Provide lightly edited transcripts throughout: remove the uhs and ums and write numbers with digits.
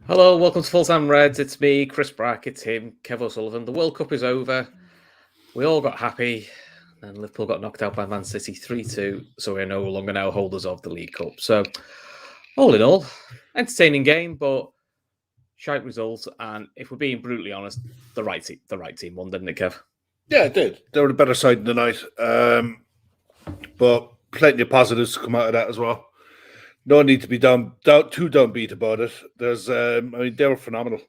Hello, welcome to Full Time Reds. It's me, Chris Brack. It's him, Kev O'Sullivan. The World Cup is over. We all got happy, and Liverpool got knocked out by Man City 3-2, so we're no longer now holders of the League Cup. So, all in all, entertaining game, but shite result. And if we're being brutally honest, the right team won, didn't it, Kev? Yeah, it did. They were the better side in the night. But plenty of positives to come out of that as well. No need to be too downbeat about it. They were phenomenal.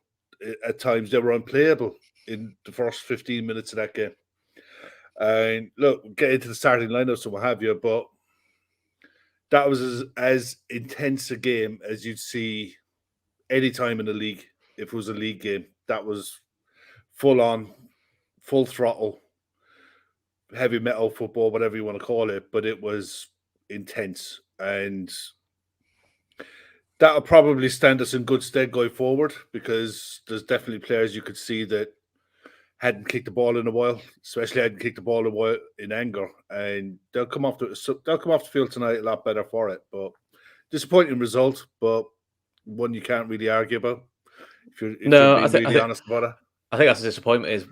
At times, they were unplayable in the first 15 minutes of that game. And look, get into the starting lineups and what have you, but that was as intense a game as you'd see any time in the league. If it was a league game, that was full on, full throttle, heavy metal football, whatever you want to call it, but it was intense. And that'll probably stand us in good stead going forward because there's definitely players you could see that hadn't kicked the ball in a while, especially hadn't kicked the ball in a while in anger, and they'll come off the field tonight a lot better for it. But disappointing result, but one you can't really argue about if you're being really honest about it. I think that's a disappointment. Is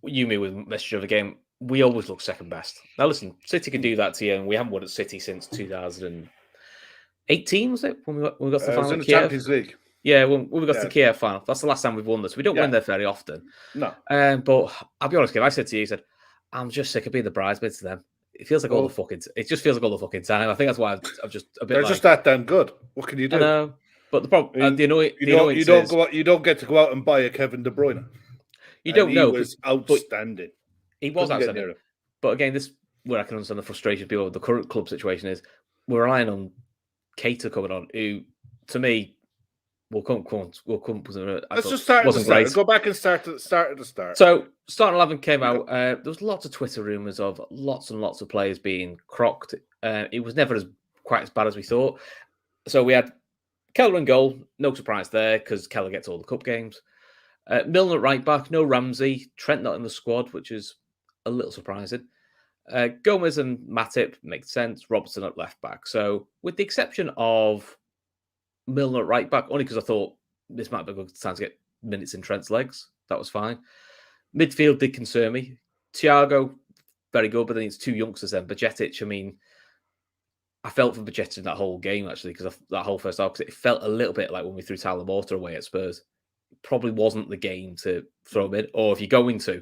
you me with message of the game. We always look second best. Now listen, City can do that to you, and we haven't won at City since 2018, was it? When we got to the final in the Champions League. Yeah, when we got to the Kiev final. That's the last time we've won this. We don't win there very often. No. But I'll be honest, Kev, I said to you, I'm just sick of being the bridesmaid to them. It feels like it just feels like all the fucking time. I think that's why I'm just a bit. They're just that damn good. What can you do? I know. But the problem, you don't get to go out and buy a Kevin De Bruyne. You don't know. He was outstanding. He was outstanding. But again, this where I can understand the frustration of people with the current club situation is we're relying on Keita coming on, who to me will come. Let's just start at the start. Go back and start at the start. So starting 11 came out. There was lots of Twitter rumors of lots and lots of players being crocked. It was never quite as bad as we thought. So we had Keller in goal, no surprise there because Keller gets all the cup games. Milner at right back, no Ramsey. Trent not in the squad, which is a little surprising. Gomez and Matip makes sense. Robertson at left back. So with the exception of Milner at right back, only because I thought this might be a good time to get minutes in Trent's legs. That was fine. Midfield did concern me. Thiago, very good, but then it's two youngsters then. Bajcetic, I mean, I felt for Bajcetic in that whole game, actually, because that whole first half, because it felt a little bit like when we threw Tyler Mortar away at Spurs. It probably wasn't the game to throw him in. Or if you're going to,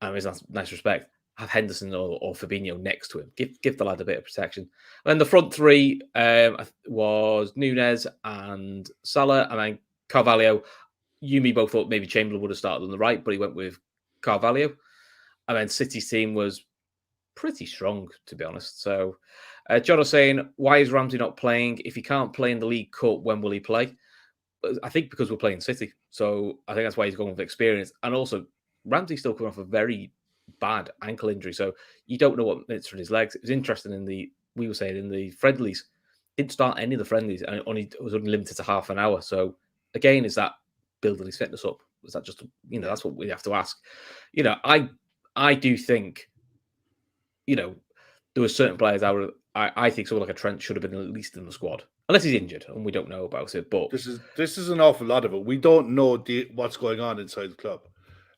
and with nice respect, have Henderson or Fabinho next to him. Give the lad a bit of protection. And then the front three was Nunez and Salah, and then Carvalho. You, me both thought maybe Chamberlain would have started on the right, but he went with Carvalho. And then City's team was pretty strong, to be honest. So John was saying, why is Ramsey not playing? If he can't play in the League Cup, when will he play? I think because we're playing City. So I think that's why he's going with experience. And also, Ramsey's still coming off a very bad ankle injury. So you don't know what minutes from his legs. It was interesting in the friendlies. Didn't start any of the friendlies and was only limited to half an hour. So again, is that building his fitness up? Is that just, that's what we have to ask. I do think, there were certain players I think someone like a Trent should have been at least in the squad, unless he's injured and we don't know about it. But this is an awful lot of it. We don't know what's going on inside the club,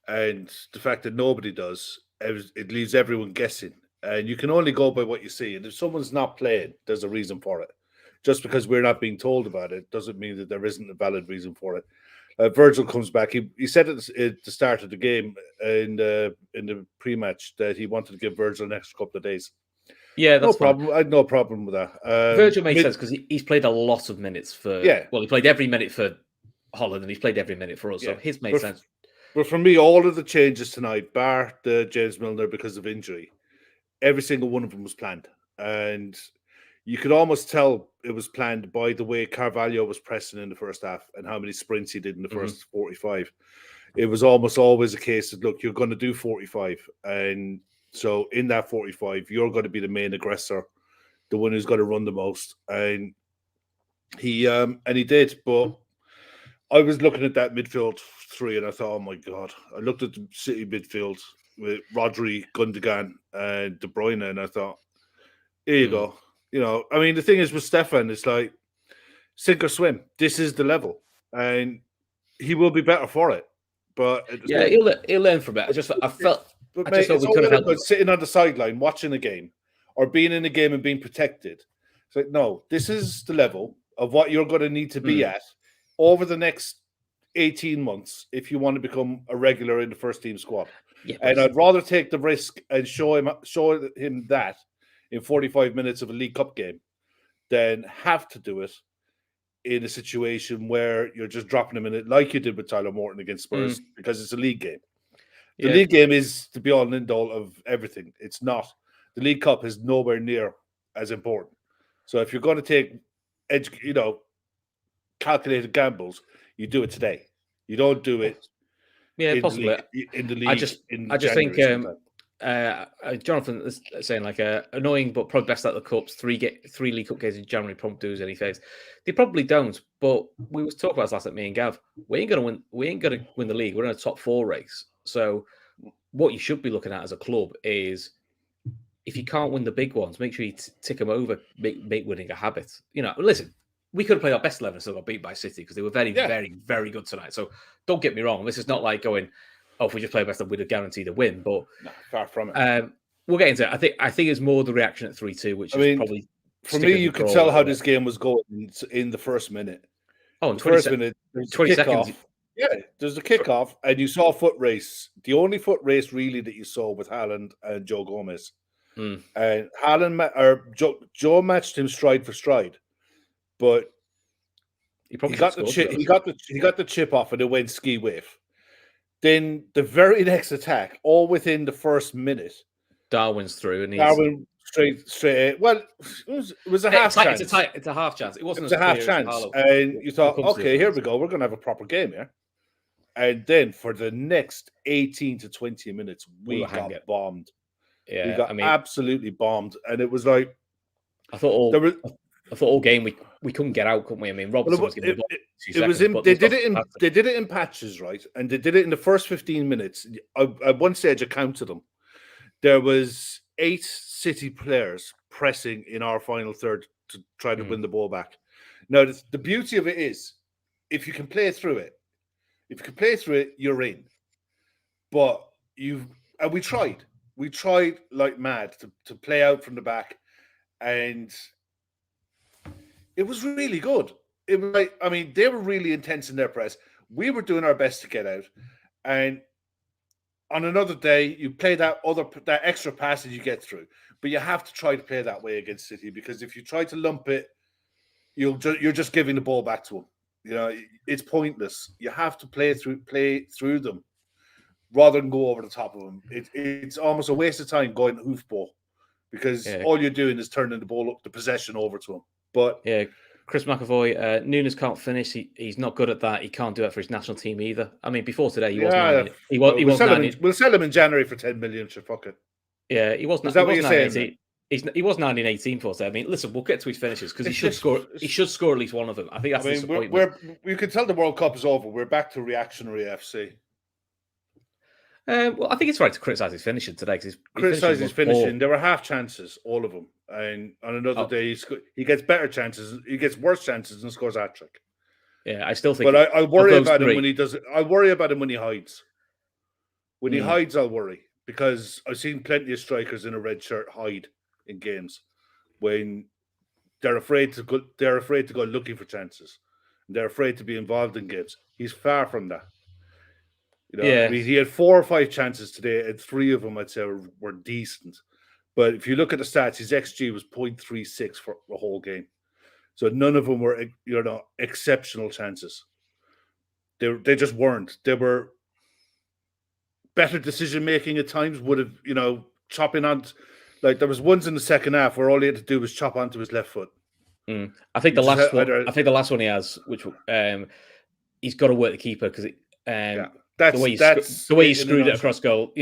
and the fact that nobody does, it leaves everyone guessing. And you can only go by what you see. And if someone's not playing, there's a reason for it. Just because we're not being told about it doesn't mean that there isn't a valid reason for it. Virgil comes back. He said at the start of the game in the pre-match that he wanted to give Virgil an extra couple of days. Yeah, that's no problem. I had no problem with that. Virgil made sense because he's played a lot of minutes for. Yeah. Well, he played every minute for Holland and he's played every minute for us. Yeah. So his made sense. But for me, all of the changes tonight, bar the James Milner because of injury, every single one of them was planned, and you could almost tell it was planned by the way Carvalho was pressing in the first half and how many sprints he did in the first 45. It was almost always a case of, look, you're going to do 45, and so in that 45, you're going to be the main aggressor, the one who's going to run the most. And he did. But I was looking at that midfield three and I thought, oh my God. I looked at the City midfield with Rodri, Gundogan, and De Bruyne, and I thought, here you go. The thing is with Stefan, it's like sink or swim. This is the level. and he will be better for it. But yeah, he'll learn from it. I just felt we could have helped. Sitting on the sideline watching a game or being in a game and being protected. It's like, no, this is the level of what you're going to need to be at over the next 18 months if you want to become a regular in the first team squad. Yeah, and I'd rather take the risk and show him that in 45 minutes of a League Cup game than have to do it in a situation where you're just dropping him in it like you did with Tyler Morton against Spurs because it's a league game. The league game is the be all and end all of everything. It's not. The League Cup is nowhere near as important. So if you're going to take, calculated gambles, you do it today. You don't do it. Yeah, possibly. In the league, I just think Jonathan is saying like annoying, but probably best at the cups. 3 League Cup games in January probably do us any favors. They probably don't. But we was talking about this last night, me and Gav. We ain't gonna win the league. We're in a top 4 race. So what you should be looking at as a club is if you can't win the big ones, make sure you tick them over. Make winning a habit. Listen. We could have played our best 11 and still got beat by City because they were very, very, very good tonight. So don't get me wrong. This is not like going, if we just play best, we'd have guaranteed a win. But no, far from it. We'll get into it. I think it's more the reaction at 3-2, which is probably for me. You could tell how this game was going in the first minute. Oh, in the first minute, 20 seconds. Yeah, there's a kickoff, and you saw a foot race. The only foot race really that you saw with Haaland and Joe Gomez, and Joe matched him stride for stride. But he got the chip. He got the chip off, and it went ski whiff. Then the very next attack, all within the first minute, Darwin's through, and Darwin straight. Well, it was a half chance. It's a half chance. It wasn't a half chance, and you thought, okay, here we go. We're going to have a proper game here. And then for the next 18 to 20 minutes, we got bombed. Yeah, we got absolutely bombed, and it was like I thought all game we couldn't get out, couldn't we? I mean, Robertson was giving the ball. They did it in patches, right? And they did it in the first 15 minutes. At one stage, I counted them. There was 8 City players pressing in our final third to try to win the ball back. Now, the beauty of it is, if you can play through it, you're in. But we tried like mad to play out from the back, and it was really good. It was they were really intense in their press. We were doing our best to get out, and on another day, you play that extra pass that you get through. But you have to try to play that way against City, because if you try to lump it, you're just giving the ball back to them. It's pointless. You have to play through them rather than go over the top of them. It's almost a waste of time going hoofball, because all you're doing is turning the possession over to them. But Chris McAvoy, Nunez can't finish. He's not good at that. He can't do it for his national team either. I mean, before today, he wasn't. We'll sell him in January for 10 million. Fuck it. Yeah, he wasn't. Is that what you're saying? He was 1918 for us. I mean, listen, we'll get to his finishes because he should score. He should score at least one of them. I think that's disappointment. We can tell the World Cup is over. We're back to reactionary FC. Well, I think it's right to criticise his finishing today because criticise his finishing. There were half chances, all of them, and on another day he gets better chances. He gets worse chances and scores a hat-trick. Yeah, I still think. But I worry about him when he does it. I worry about him when he hides. When he hides, I'll worry, because I've seen plenty of strikers in a red shirt hide in games when they're afraid to go. They're afraid to go looking for chances. They're afraid to be involved in games. He's far from that. I mean, he had 4 or 5 chances today, and 3 of them I'd say were decent. But if you look at the stats, his XG was 0.36 for the whole game. So none of them were, exceptional chances. They just weren't. They were better decision making at times. Would have, chopping on. Like there was ones in the second half where all he had to do was chop onto his left foot. I think the last one he has, which he's got to work the keeper because the way he screwed it across goal,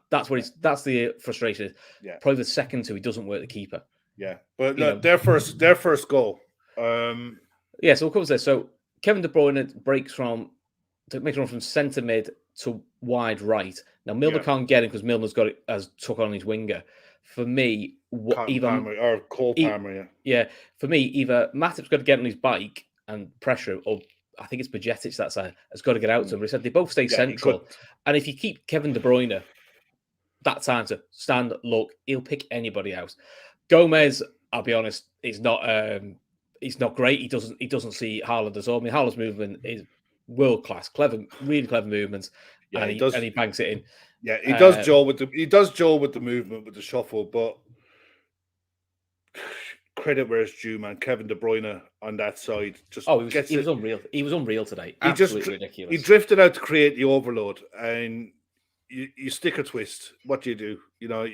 that's the frustration. Yeah. Probably the second 2, he doesn't work the keeper. Yeah, but their first goal. So we'll come to this. So Kevin De Bruyne makes a run from centre mid to wide right. Now Milner can't get him because Milner's took on his winger. For me, Cole Palmer. For me, either Matip's got to get on his bike and pressure him, or I think it's Bajcetic has got to get out to him. But he said they both stay central. And if you keep Kevin De Bruyne that time to stand, look, he'll pick anybody out. Gomez, I'll be honest, is not great. He doesn't see Haaland at all. I mean, Haaland's movement is world class, clever, really clever movements, and he banks it in. Yeah, he does Joe with the movement, with the shuffle, but credit where it's due, man. Kevin De Bruyne on that side he was unreal. He was unreal today. Absolutely ridiculous. He drifted out to create the overload, and you stick or twist. What do? You know,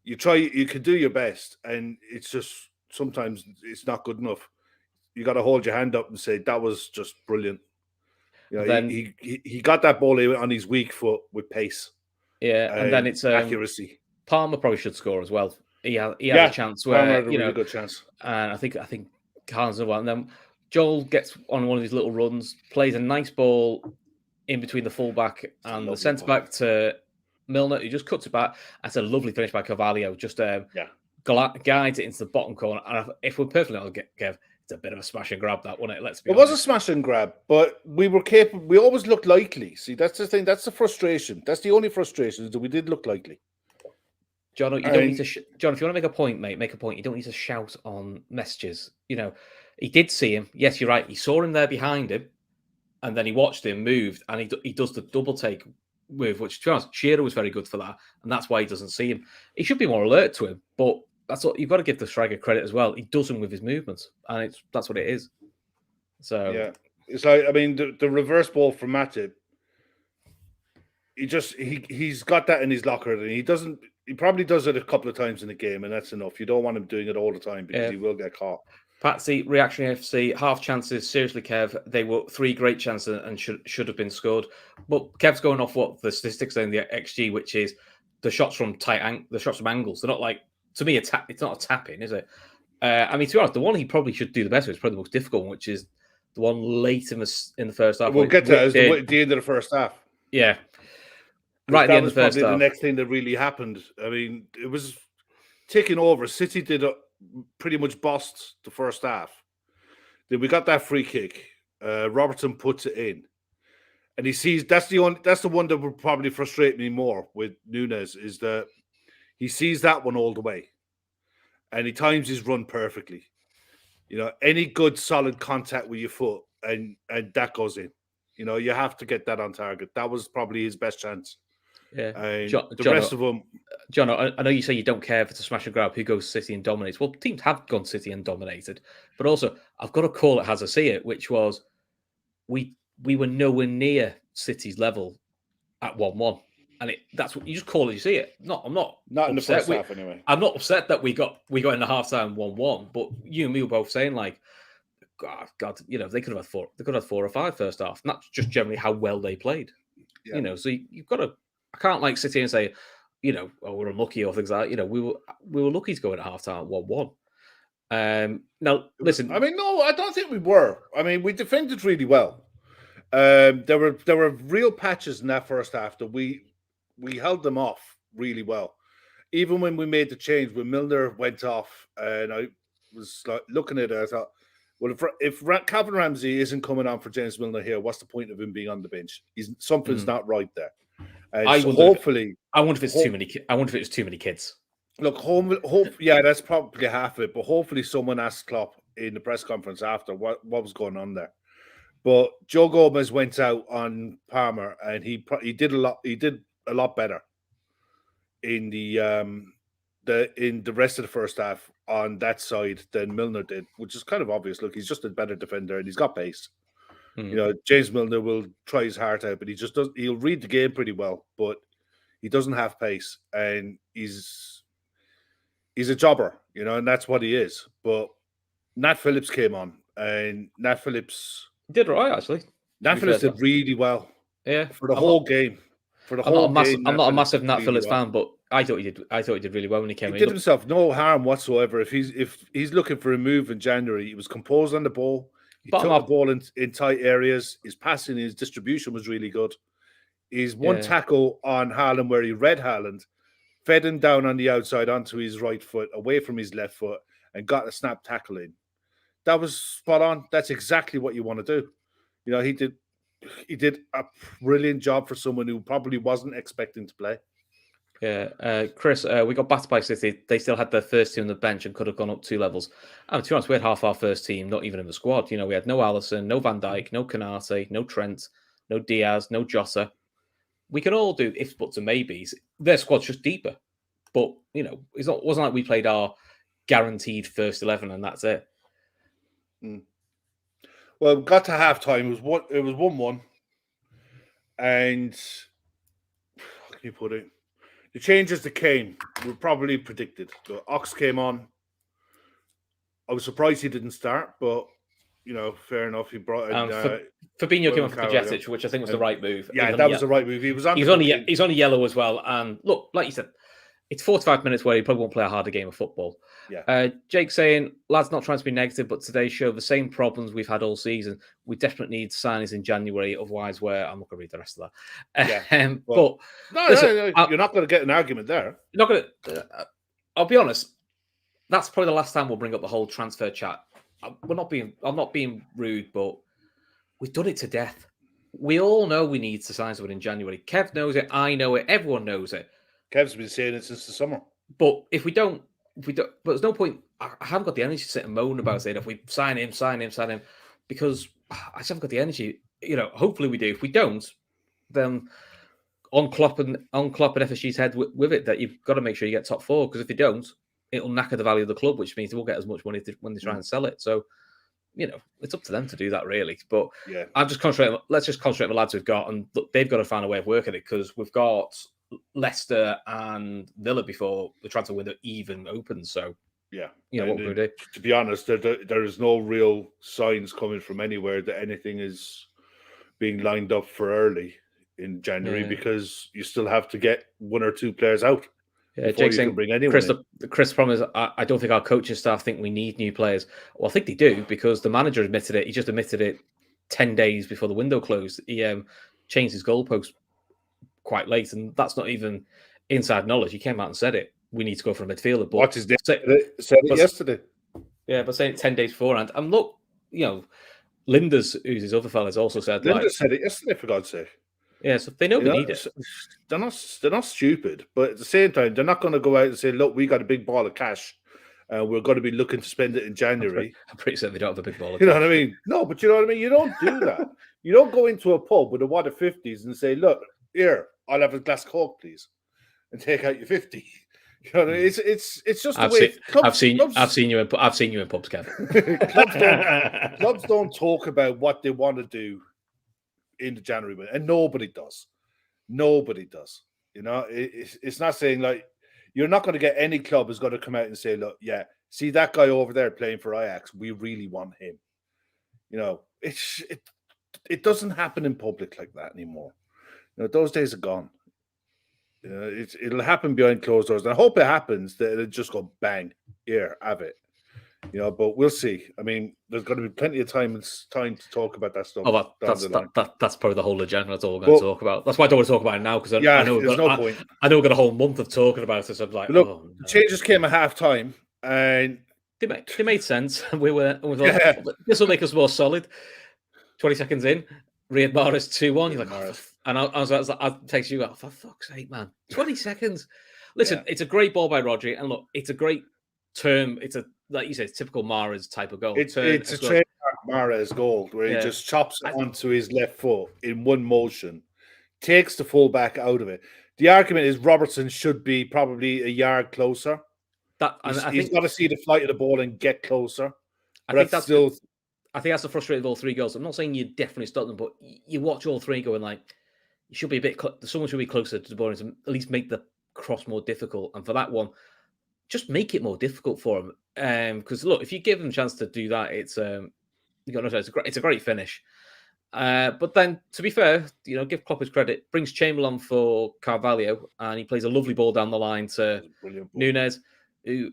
you try. You can do your best, and it's just sometimes it's not good enough. You got to hold your hand up and say that was just brilliant. You know, then, he got that ball on his weak foot with pace. Yeah, and then it's accuracy. Palmer probably should score as well. He had a chance where Palmer had a really good chance, and I think Haaland's the one. And then Joel gets on one of these little runs, plays a nice ball in between the fullback and the centre back to Milner, who just cuts it back. That's a lovely finish by Carvalho. Just guides it into the bottom corner. And if we're perfectly honest, Kev, it's a bit of a smash and grab, that, wasn't it? It was a smash and grab, but we were capable. We always looked likely. See, that's the thing. That's the frustration. That's the only frustration, is that we did look likely. John, you don't need to. John, if you want to make a point, mate, make a point. You don't need to shout on messages. You know, he did see him. Yes, you're right. He saw him there behind him, and then he watched him moved, and he does the double take move, which, to be honest, Shearer was very good for that, and that's why he doesn't see him. He should be more alert to him, but that's what you've got to give the striker credit as well. He does him with his movements, and that's what it is. So yeah, it's like, I mean, the reverse ball from Matip. He's got that in his locker, and he doesn't. He probably does it a couple of times in the game, and that's enough. You don't want him doing it all the time because he will get caught. Patsy, Reaction FC, half chances. Seriously, Kev, they were 3 great chances and should have been scored. But Kev's going off what the statistics are in the XG, which is the shots from the shots from angles. They're not like, to me, it's not a tap-in, is it? I mean, to be honest, the one he probably should do the best with is probably the most difficult one, which is the one late in the first half. We'll get to that at the end of the first half. Yeah. Right, that was probably the next thing that really happened. I mean, it was taking over. City did pretty much bossed the first half. Then we got that free kick. Robertson puts it in, and he sees that's the one that would probably frustrate me more with Nunez, is that he sees that one all the way, and he times his run perfectly. You know, any good solid contact with your foot, and that goes in. You know, you have to get that on target. That was probably his best chance. Yeah, the rest of them. John, I know you say you don't care if it's a smash and grab who goes City and dominates. Well, teams have gone City and dominated, but also I've got to call it as I see it, which was we were nowhere near City's level at 1-1, and that's what you just call it. You see it. I'm not in the first half anyway. I'm not upset that we got in the half time 1-1, but you and me were both saying like, God, you know, they could have had 4 or 5 first half. And that's just generally how well they played. Yeah. You know, so you've got to. I can't like sit here and say, you know, we're unlucky or things like that. You know, we were lucky to go in at half time 1-1. Now, listen. I mean, no, I don't think we were. I mean, we defended really well. There were real patches in that first half that we held them off really well. Even when we made the change, when Milner went off, and I was like looking at it, I thought, well, if Calvin Ramsey isn't coming on for James Milner here, what's the point of him being on the bench? Something's not right there. I wonder if it's too many. I wonder if it was too many kids. Look, yeah, that's probably half of it. But hopefully, someone asked Klopp in the press conference after what was going on there. But Joe Gomez went out on Palmer, and he did a lot. He did a lot better in the rest of the first half on that side than Milner did, which is kind of obvious. Look, he's just a better defender, and he's got pace. You know, James Milner will try his heart out, but he just doesn't. He'll read the game pretty well, but he doesn't have pace, and he's a jobber, you know, and that's what he is. But Nat Phillips came on, and Nat Phillips did right actually. Nat Phillips did really well, yeah, for the whole game. I'm not a massive Nat Phillips fan, but I thought he did really well when he came in. He did himself no harm whatsoever. If he's looking for a move in January, he was composed on the ball. He took the ball in tight areas. His passing, his distribution was really good. His one tackle on Haaland where he read Haaland, fed him down on the outside onto his right foot, away from his left foot, and got a snap tackle in. That was spot on. That's exactly what you want to do. You know, he did a brilliant job for someone who probably wasn't expecting to play. Yeah, Chris, we got battered by City. They still had their first team on the bench and could have gone up 2 levels. To be honest, we had half our first team not even in the squad. You know, we had no Alisson, no Van Dijk, no Canate, no Trent, no Diaz, no Jota. We can all do ifs, buts, and maybes. Their squad's just deeper. But, you know, wasn't like we played our guaranteed first 11 and that's it. Well, we got to half-time. It was 1-1. And how can you put it? The changes that came were probably predicted. So Ox came on. I was surprised he didn't start, but you know, fair enough. He brought in Fabinho came on for Bajcetic, which I think was the right move. Yeah, that was the right move. He's on a yellow as well. And look, like you said, it's 45 minutes where he probably won't play a harder game of football. Yeah. Jake saying, lads, not trying to be negative, but today show the same problems we've had all season. We definitely need signings in January. Otherwise, I'm not going to read the rest of that. Yeah. But no, you're not going to get an argument there. You're not going to. I'll be honest. That's probably the last time we'll bring up the whole transfer chat. I'm not being rude, but we've done it to death. We all know we need to sign someone in January. Kev knows it. I know it. Everyone knows it. Kev's been saying it since the summer. But if we don't, but there's no point. I haven't got the energy to sit and moan about it. If we sign him, because I just haven't got the energy. You know, hopefully we do. If we don't, then on Klopp and FSG's head with it, that you've got to make sure you get top 4. Because if you don't, it'll knacker the value of the club, which means they won't get as much money when they try and sell it. So, you know, it's up to them to do that, really. But yeah, let's just concentrate on the lads we've got, and look, they've got to find a way of working it because we've got Leicester and Villa before the transfer window even opens. So, yeah, you know, what we do. To be honest, there is no real signs coming from anywhere that anything is being lined up for early in January because you still have to get 1 or 2 players out. Yeah, Jake saying, Chris promised, I don't think our coaching staff think we need new players. Well, I think they do because the manager admitted it. He just admitted it 10 days before the window closed. He changed his goalpost quite late, and that's not even inside knowledge. He came out and said it. We need to go for a midfielder. But what's his name? Said it yesterday. Yeah, but saying it 10 days beforehand. And look, you know, Linders, who's his other fellas, also said Linders said it yesterday, for God's sake. Yeah, so they know we need it. They're not stupid, but at the same time, they're not going to go out and say, "Look, we got a big ball of cash, and we're going to be looking to spend it in January." I'm pretty certain they don't have a big ball of cash. You know what I mean? No, but you know what I mean. You don't do that. You don't go into a pub with a wad of 50s and say, "Look, here, I'll have a glass of Coke, please," and take out your 50. You know what I mean? It's just the way. I've seen you in pubs, Kev. Clubs don't talk about what they want to do in the January window, and nobody does. You know, it's not saying like you're not going to get any club is going to come out and say, "Look, yeah, see that guy over there playing for Ajax, we really want him." You know, it doesn't happen in public like that anymore. You know, those days are gone. You know, it'll happen behind closed doors. And I hope it happens that it'll just go bang, here, have it. You know, but we'll see. I mean, there's going to be plenty of time to talk about that stuff. Oh, that's probably the whole agenda. That's all we're going to talk about. That's why I don't want to talk about it now because I know there's no point. I know we've got a whole month of talking about this. I'm like, look, changes came at half time, and they made sense. We thought, this will make us more solid. 20 seconds in, Riyad Mahrez 2-1. You're like, and I text you, for fuck's sake, man. 20 seconds. Listen, it's a great ball by Rodri, and look, it's a great term. It's a, like you said, it's typical Mahrez type of goal. It's a trademark Mahrez goal where he just chops it onto his left foot in one motion, takes the fullback out of it. The argument is Robertson should be probably a yard closer. He's got to see the flight of the ball and get closer. I think that's the frustrating of all 3 goals. I'm not saying you definitely stop them, but you watch all 3 going like, you should be a bit. Someone should be closer to the ball and at least make the cross more difficult. And for that one, just make it more difficult for him. Because look, if you give him a chance to do that, it's a great finish. But then, to be fair, you know, give Klopp his credit. Brings Chamberlain for Carvalho, and he plays a lovely ball down the line to Nunez, who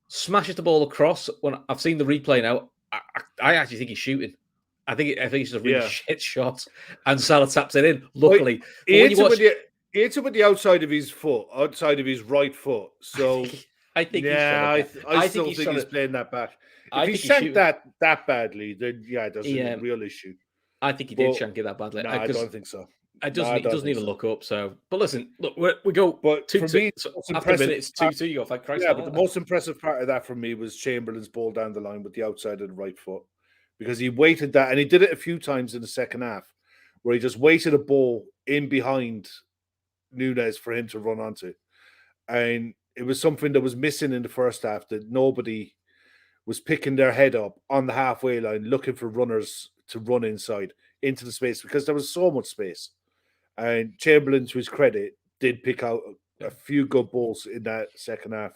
smashes the ball across. When I've seen the replay now, I actually think he's shooting. I think it's just a really shit shot, and Salah taps it in. Luckily, he hits it with the outside of his foot, outside of his right foot. So I think, I still think he's playing that back. If he shanked that badly, then there's a real issue. I think he did shank it that badly. No, I don't think so. It doesn't even look up. So, but listen, look, we go. But for me, after a minute, it's 2-2. You go like Christ. Yeah, but the most impressive part of that for me was Chamberlain's ball down the line with the outside of the right foot, because he waited that, and he did it a few times in the second half, where he just waited a ball in behind Nunez for him to run onto, and it was something that was missing in the first half, that nobody was picking their head up on the halfway line looking for runners to run inside into the space, because there was so much space. And Chamberlain, to his credit, did pick out a few good balls in that second half.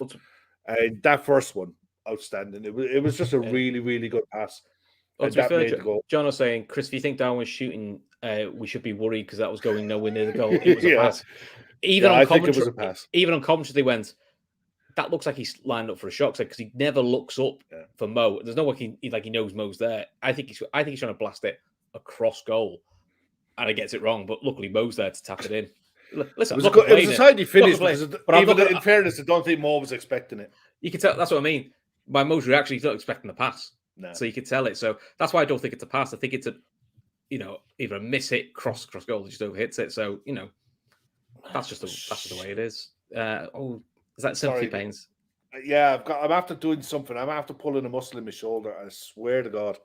And that first one, outstanding. It was just a really, really good pass. Well, to be fair, John was saying, Chris, if you think Darwin was shooting, we should be worried because that was going nowhere near the goal. It was a pass. I think it was a pass. Even on commentary, they went, that looks like he's lined up for a shot, because he never looks up for Mo. There's no way he knows Mo's there. I think he's trying to blast it across goal, and he gets it wrong. But luckily, Mo's there to tap it in. Listen, it was a tidy finish. In fairness, I don't think Mo was expecting it. You can tell. That's what I mean. By Mo's reaction, he's not expecting the pass, so you could tell it. So that's why I don't think it's a pass. I think it's either a miss hit, cross goal that just overhits it. So that's just the way it is. Is that sympathy pains? Yeah, I'm after doing something. I'm after pulling a muscle in my shoulder. I swear to God.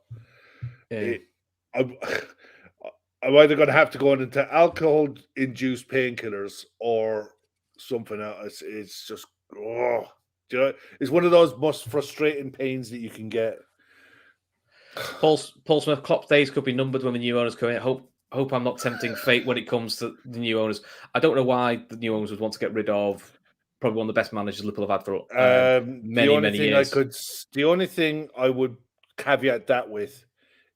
Yeah. I'm either going to have to go into alcohol-induced painkillers or something else. It's just, it's one of those most frustrating pains that you can get. Paul Smith, Klopp's days could be numbered when the new owners come in. I hope I'm not tempting fate when it comes to the new owners. I don't know why the new owners would want to get rid of probably one of the best managers Liverpool have had for many years. The only thing I would caveat that with,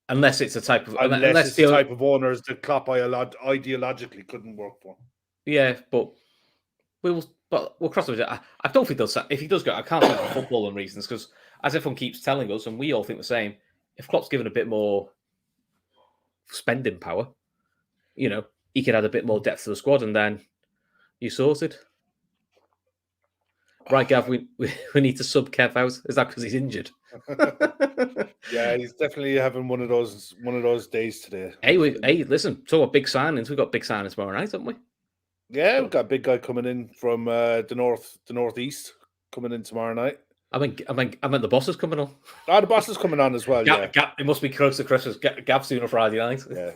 unless it's a type of type of owners that Klopp ideologically couldn't work for. Yeah, but we'll cross over. I don't think if he does go, I can't think of footballing reasons, because as everyone keeps telling us, and we all think the same, if Klopp's given a bit more spending power, he could add a bit more depth to the squad, and then you sorted. Right, Gav, we need to sub Kev out. Is that because he's injured? Yeah, he's definitely having one of those days today. Hey, listen, talk about big signings. We've got big signings tomorrow night, haven't we? Yeah, we've got a big guy coming in from the northeast coming in tomorrow night. I meant the boss is coming on. Oh, the boss is coming on as well. It must be close to Christmas. Gav's doing a Friday night. Yeah.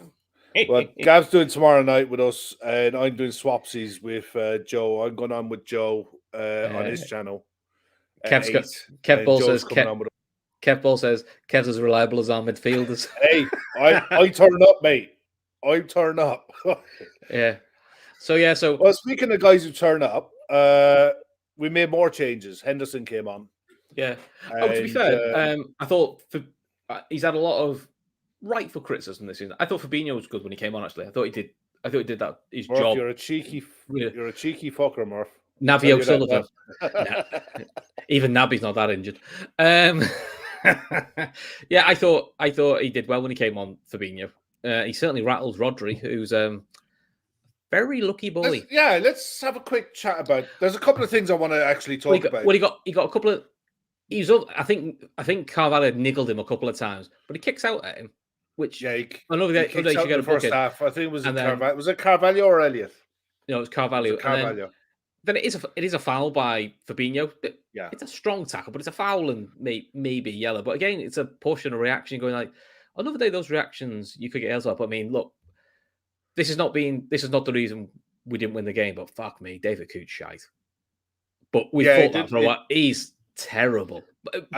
Well, Gav's doing tomorrow night with us, and I'm doing swapsies with Joe. I'm going on with Joe on his channel. Kev Ball says Kev's as reliable as our midfielders. Hey, I turn up, mate. I turn up. Yeah. So well, speaking of guys who turn up, we made more changes. Henderson came on. Yeah. To be fair, I thought he's had a lot of rightful criticism this season. I thought Fabinho was good when he came on. Actually, I thought he did his job. You're a cheeky fucker, Murph. Naby O'Sullivan. Even Naby's not that injured. Yeah, I thought he did well when he came on, Fabinho. He certainly rattles Rodri, who's very lucky boy. Let's have a quick chat about. There's a couple of things I want to actually talk about. Well, he got a couple of. I think Carvalho niggled him a couple of times, but he kicks out at him. Which he kicks out in the first half. I think it was Carvalho. Was it Carvalho or Elliott? No, it was Carvalho. Then it is a foul by Fabinho. Yeah, it's a strong tackle, but it's a foul and maybe yellow. But again, it's a push and a reaction going like another day. Those reactions you could get else up. I mean, look, this is not the reason we didn't win the game. But fuck me, David Coote's shite. But we thought that for a while. He's terrible,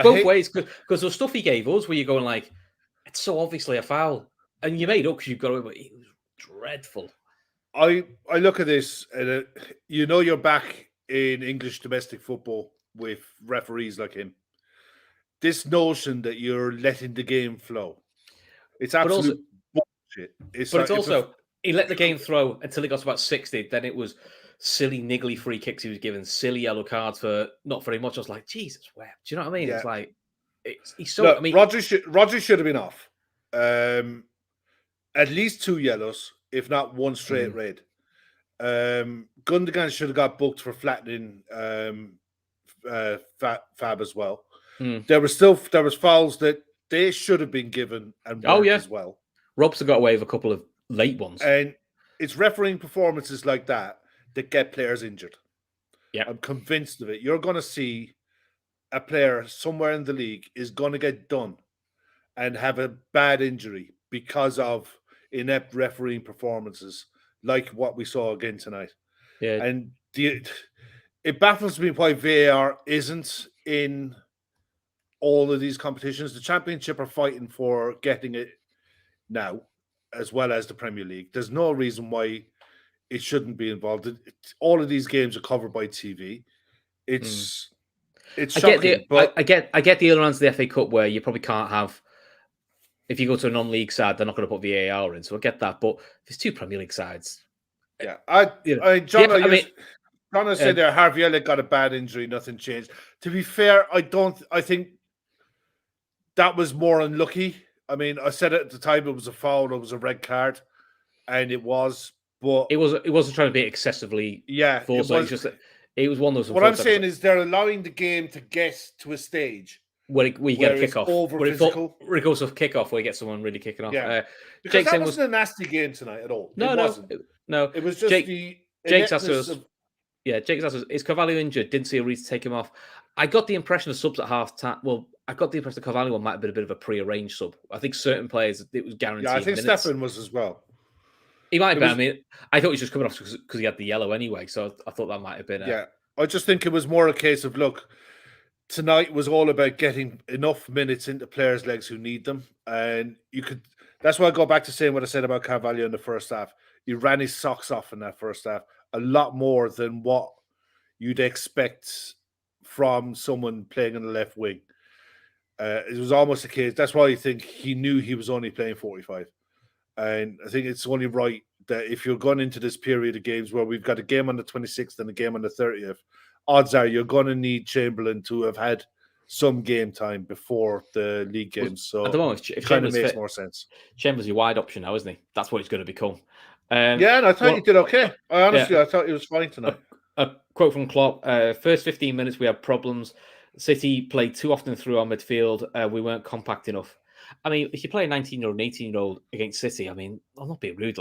both ways, because the stuff he gave us, where you're going like, it's so obviously a foul, and you made up because you've got it, but he was dreadful. I look at this, and you're back in English domestic football with referees like him. This notion that you're letting the game flow, it's absolute bullshit. He let the game throw until he got to about 60. Then it was silly, niggly free kicks he was given, silly yellow cards for not very much. I was like, Jesus, wept. Do you know what I mean? Yeah. It's like he's so. Look, Rodri should have been off. At least 2 yellows, if not 1 straight red. Gundogan should have got booked for flattening Fab as well. There was fouls that they should have been given and as well. Robson got away with a couple of late ones. And it's refereeing performances like that get players injured. Yeah. I'm convinced of it. You're going to see a player somewhere in the league is going to get done and have a bad injury because of inept refereeing performances like what we saw again tonight. Yeah. And it baffles me why VAR isn't in all of these competitions. The Championship are fighting for getting it now, as well as the Premier League. There's no reason why it shouldn't be involved. All of these games are covered by TV. It's shocking. I get the other ones of the FA Cup where you probably can't have. If you go to a non-league side, they're not going to put VAR in, so I get that. But there's two Premier League sides. Yeah, John said there, Harvey Elliott got a bad injury, nothing changed. To be fair, I think that was more unlucky. I mean, I said it at the time, it was a foul, it was a red card, and it was, but it wasn't trying to be excessively forced. It was one of those. What I'm saying is they're allowing the game to get to a stage where you get a kick-off. Where it goes off kick-off where you get someone really kicking off. Yeah. Because that wasn't a nasty game tonight at all. No, it was just Jake's asked us, is Carvalho injured? Didn't see a reason to take him off. I got the impression of subs at half time. Well, I got the impression that Carvalho might have been a bit of a pre-arranged sub. I think certain players, it was guaranteed. Yeah, I think minutes. Stefan was as well. He might have been. I mean, I thought he was just coming off because he had the yellow anyway. So I thought that might have been. Yeah, I just think it was more a case of, look, tonight was all about getting enough minutes into players' legs who need them. And that's why I go back to saying what I said about Carvalho in the first half. He ran his socks off in that first half a lot more than what you'd expect from someone playing in the left wing. It was almost a case. That's why I think he knew he was only playing 45. And I think it's only right that if you're going into this period of games where we've got a game on the 26th and a game on the 30th, odds are you're going to need Chamberlain to have had some game time before the league games. So at the moment, it kind of makes more sense. Chambers' your wide option now, isn't he? That's what he's going to become. And I thought he did okay. I thought he was fine tonight. A quote from Klopp: "First 15 minutes we had problems. City played too often through our midfield. We weren't compact enough." I mean, if you play a 19-year-old, 18-year-old against City, I mean, I'm not being rude.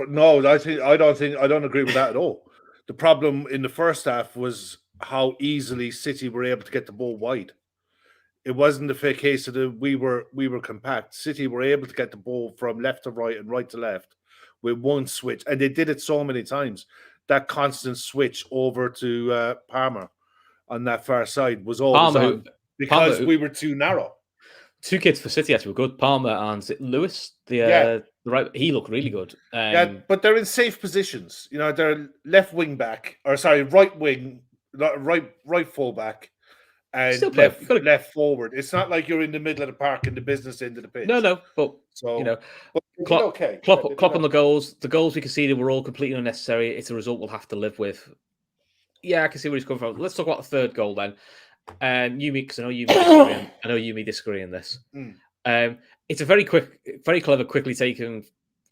No, I don't agree with that at all. The problem in the first half was how easily City were able to get the ball wide. It wasn't the case that we were compact. City were able to get the ball from left to right and right to left with one switch, and they did it so many times. That constant switch over to Palmer on that far side was always on because we were too narrow. Two kids for City actually were good. Palmer and Lewis, the right, he looked really good. But they're in safe positions. You know, they're right wing, right full back, and left forward. It's not like you're in the middle of the park in the business end of the pitch. No, but Klopp on the goals. The goals we conceded were all completely unnecessary. It's a result we'll have to live with. Yeah, I can see where he's coming from. Let's talk about the third goal then. Yumi, because I know Yumi disagree on this. It's a very clever, quickly taken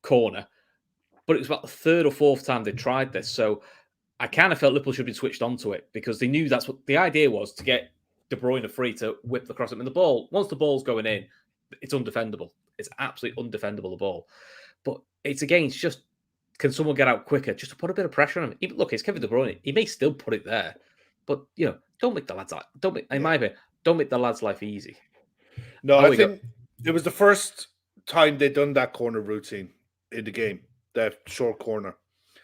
corner, but it was about the third or fourth time they tried this. So I kind of felt Liverpool should have been switched onto it because they knew that's what the idea was, to get De Bruyne free to whip the cross. I mean, once the ball's going in, it's undefendable. It's absolutely undefendable, the ball. But it's just, can someone get out quicker just to put a bit of pressure on him? Even, look, it's Kevin De Bruyne. He may still put it there, but don't make the lads don't make the lads' life easy. No, I think it was the first time they'd done that corner routine in the game, that short corner.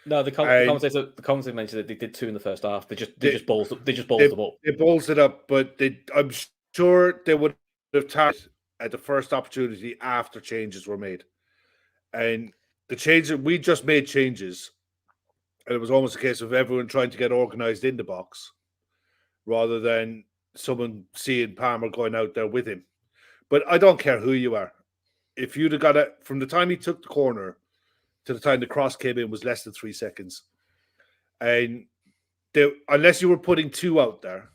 No, the commentator mentioned that they did two in the first half. They just ballsed the ball. They ballsed it up, but I'm sure they would have targeted at the first opportunity after changes were made. And the changes, we just made changes, and it was almost a case of everyone trying to get organised in the box rather than someone seeing Palmer going out there with him. But I don't care who you are. If you'd have got it from the time he took the corner to the time the cross came in was less than 3 seconds. And unless you were putting two out there,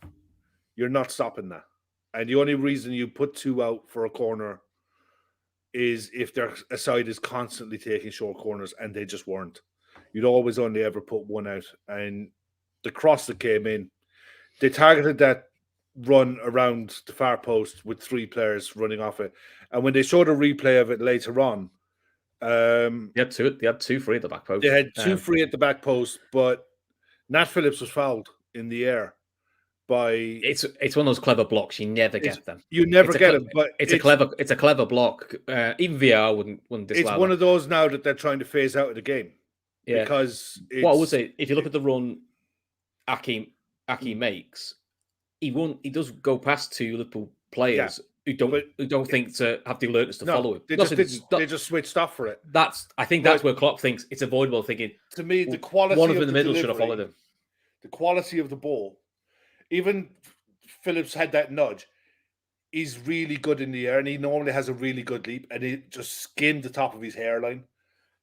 you're not stopping that. And the only reason you put two out for a corner is if their side is constantly taking short corners, and they just weren't. You'd always only ever put one out. And the cross that came in, they targeted that run around the far post with three players running off it. And when they showed a replay of it later on, They had two free at the back post. They had two free at the back post, but Nat Phillips was fouled in the air by. It's one of those clever blocks. You never get them. You never get them, but it's a clever block. Even VR wouldn't disallow. It's one of those now that they're trying to phase out of the game. Yeah, because what I would say, if you look at the run Aki makes, he does go past two Liverpool players who don't think to have the alertness to follow him. They just switched off for it. I think that's where Klopp thinks it's avoidable. Thinking to me, the quality one of them in the middle should have followed him. The quality of the ball, even Phillips had that nudge. He's really good in the air, and he normally has a really good leap, and he just skimmed the top of his hairline.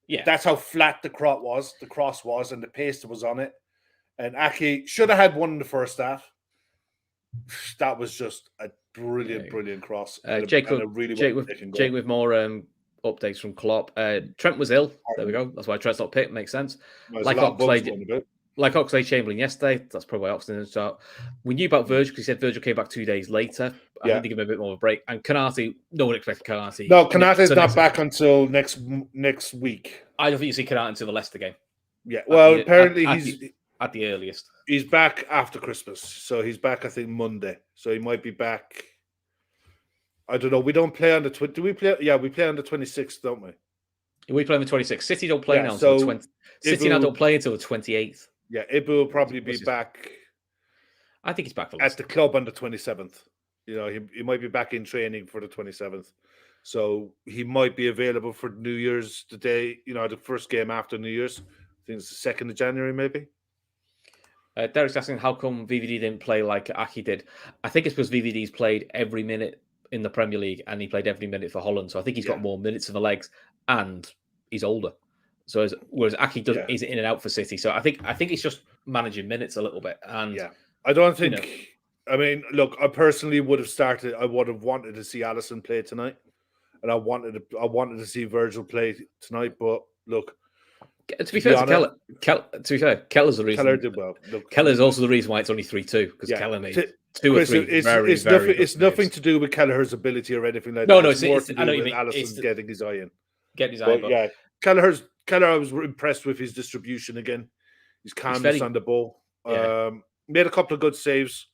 Yeah, that's how flat the cross was, and the pace that was on it. And Aki should have had one in the first half. That was just a brilliant cross. Jake with more updates from Klopp. Trent was ill. There we go. That's why Trent's not picked. Makes sense. Like Oxlade-Chamberlain yesterday. That's probably why Oxlade didn't start. We knew about Virgil because he said Virgil came back 2 days later. I think they give him a bit more of a break. And Konate, no one expected Konate. No, Konate's not back until next week. I don't think you see Konate until the Leicester game. Yeah, well, apparently he's at the earliest. He's back after Christmas, so he's back I think Monday. So he might be back. I don't know. We don't play on the do we play? Yeah, we play on the 26th, don't we? We play on the 26th. City don't play now until the 20th. City now don't play until the 28th. Yeah, Ibu will probably be back. I think he's back at the club on the 27th. You know, he might be back in training for the 27th. So he might be available for New Year's, the day, the first game after New Year's. I think it's the 2nd of January, maybe. Derek's asking how come VVD didn't play like Aki did. I think it's because VVD's played every minute in the Premier League and he played every minute for Holland. So I think he's got more minutes in the legs and he's older. So whereas Aki is in and out for City. So I think he's just managing minutes a little bit. And I don't think. I mean, look, I personally would have started. I would have wanted to see Alisson play tonight, and I wanted to see Virgil play tonight. But look, to be fair to Keller's the reason. Keller did well. Keller's also the reason why it's only 3-2 because Keller made two Chris, or three it's nothing to do with Kelleher's ability or anything like that. No, it's more to do with Alisson getting his eye in. But Keller, I was impressed with his distribution again. His calmness on the ball. Made a couple of good saves.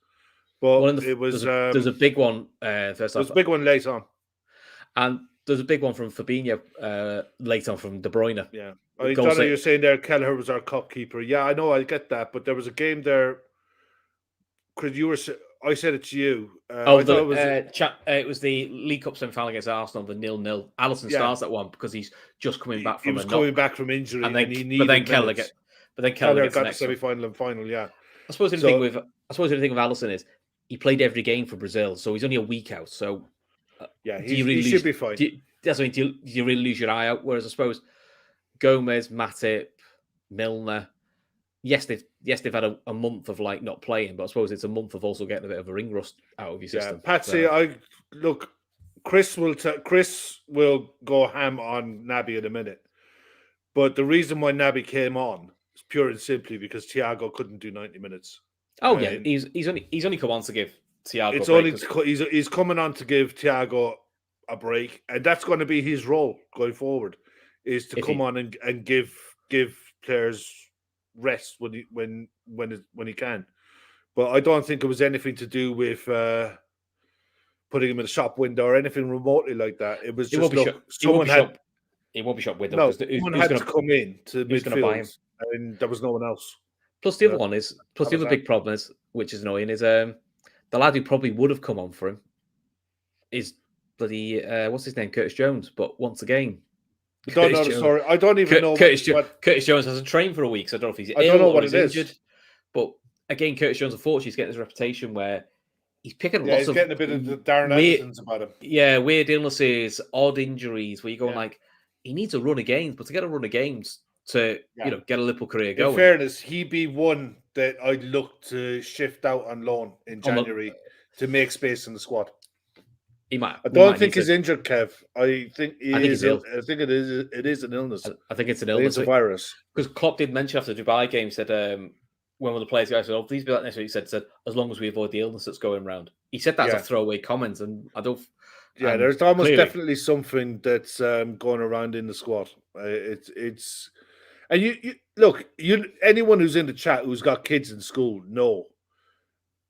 But there's a big one first off. There's a big one late on. And there's a big one from Fabinho late on from De Bruyne. Yeah. I don't know you're saying there Kelleher was our cup keeper. Yeah, I know, I get that. But there was a game there. Chris, I said it to you. It was the League Cup semi-final against Arsenal, the 0-0. Alisson starts that one because he's just coming back from coming back from injury. And then Keller got the semi-final and final, I suppose the thing with Alisson is he played every game for Brazil, so he's only a week out. So he should be fine. Do you really lose your eye out? Whereas I suppose Gomez, Matip, Milner, yes, they've had a month of not playing, but I suppose it's a month of also getting a bit of a ring rust out of your system. Patsy, Chris will go ham on Naby in a minute, but the reason why Naby came on is pure and simply because Thiago couldn't do 90 minutes. Oh yeah, he's only come on to give Thiago. He's coming on to give Thiago a break, and that's going to be his role going forward, is to come on and give players rest when he can. But I don't think it was anything to do with putting him in the shop window or anything remotely like that. It was just he won't be shot with them. No, someone had to come in to midfield, and there was no one else. Plus the other big problem is, which is annoying, is the lad who probably would have come on for him is bloody what's his name, Curtis Jones. But once again, I don't even know. Curtis Jones hasn't trained for a week, so I don't know if he's ill. I don't know what he's it injured. is. But again, Curtis Jones, unfortunately, he's getting his reputation where he's picking he's getting a bit of the Darren Andersons about him. Yeah, weird illnesses, odd injuries, where you go like, he needs a run of games, but to get a run of games to get a Liverpool career going. In fairness, he'd be one that I'd look to shift out on loan in January to make space in the squad. He might. I don't think he's injured, Kev. I think he's ill. I think it is an illness. I think it's an illness. It's a virus. Because Klopp did mention after the Dubai game, he said when one of the players said, "Oh, please be back next week." He said as long as we avoid the illness that's going around. He said that's a throwaway comment, and I don't Yeah, And there's almost clearly, definitely something that's going around in the squad. It's and you look, anyone who's in the chat who's got kids in school know,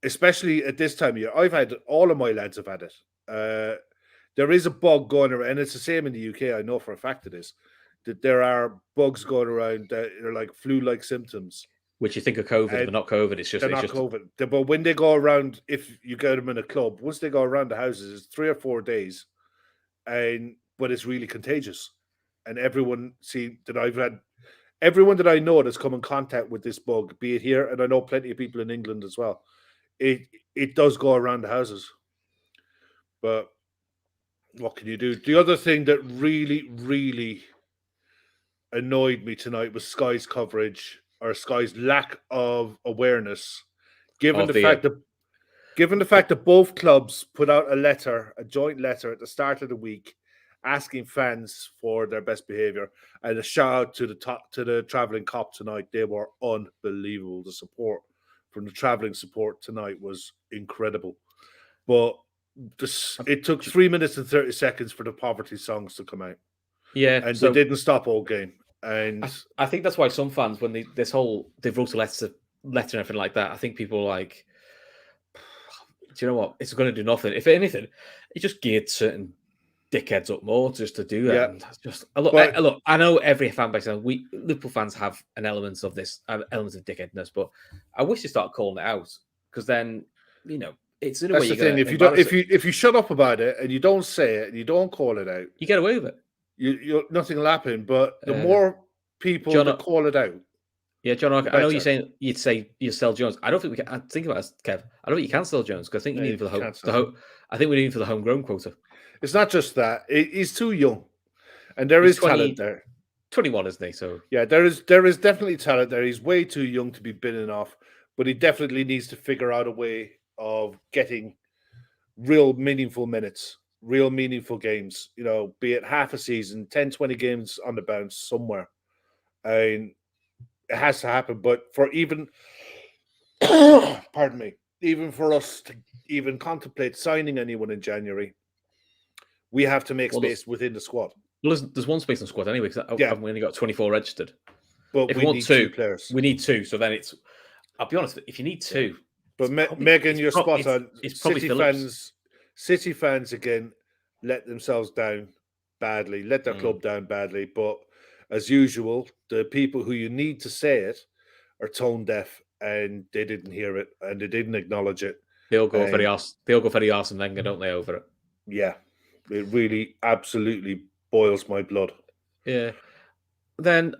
especially at this time of year. I've had all of my lads have had it. There is a bug going around, and it's the same in the UK. I know for a fact it is that there are bugs going around that are like flu-like symptoms. which you think are COVID, And but not COVID. It's they're not COVID. But when they go around, if you get them in a club, once they go around the houses, it's 3 or 4 days, but it's really contagious. And everyone everyone that I know that's come in contact with this bug, be it here, and I know plenty of people in England as well, it does go around the houses. But what can you do? The other thing that really, really annoyed me tonight was Sky's coverage or Sky's lack of awareness, given the fact that both clubs put out a joint letter at the start of the week, asking fans for their best behaviour, and a shout out to the travelling cop tonight. They were unbelievable. The support from the travelling support tonight was incredible. But it took 3 minutes and 30 seconds for the poverty songs to come out. Yeah, and they didn't stop all game. And I think that's why some fans, when they've wrote a letter and everything like that, I think people are like, do you know what? It's going to do nothing. If anything, it just geared certain dickheads up more just to do that. Yeah. And that's just look. I know every fan base, we Liverpool fans have an element of this, element of dickheadness, but I wish they start calling it out, because then it's in a way. That's the thing. If you shut up about it and you don't say it and you don't call it out, you get away with it. You nothing will happen. But the more people that call it out. Yeah, John, I know you're saying you'd say you sell Jones. I don't think we can. Think about it, Kev. I don't think you can sell Jones, because I think you need him for the home. I think we need him for the homegrown quota. It's not just that. He's too young, and he's talent there. 21, isn't he? So yeah, there is definitely talent there. He's way too young to be bidding off, but he definitely needs to figure out a way of getting real meaningful minutes, real meaningful games. Be it half a season, 10, 20 games on the bounce somewhere, and it has to happen. But for even, pardon me, even for us to even contemplate signing anyone in January, we have to make space within the squad. Well, there's one space in the squad anyway, because I've only got 24 registered. But if we want two players. We need two. So then I'll be honest, if you need two. But Megan, you're spot on. It's probably City fans again let themselves down badly, let their club down badly. But as usual, the people who you need to say it are tone deaf, and they didn't hear it and they didn't acknowledge it. They'll go very arse and Wenger, don't they, over it? Yeah. It really absolutely boils my blood. Yeah. Then,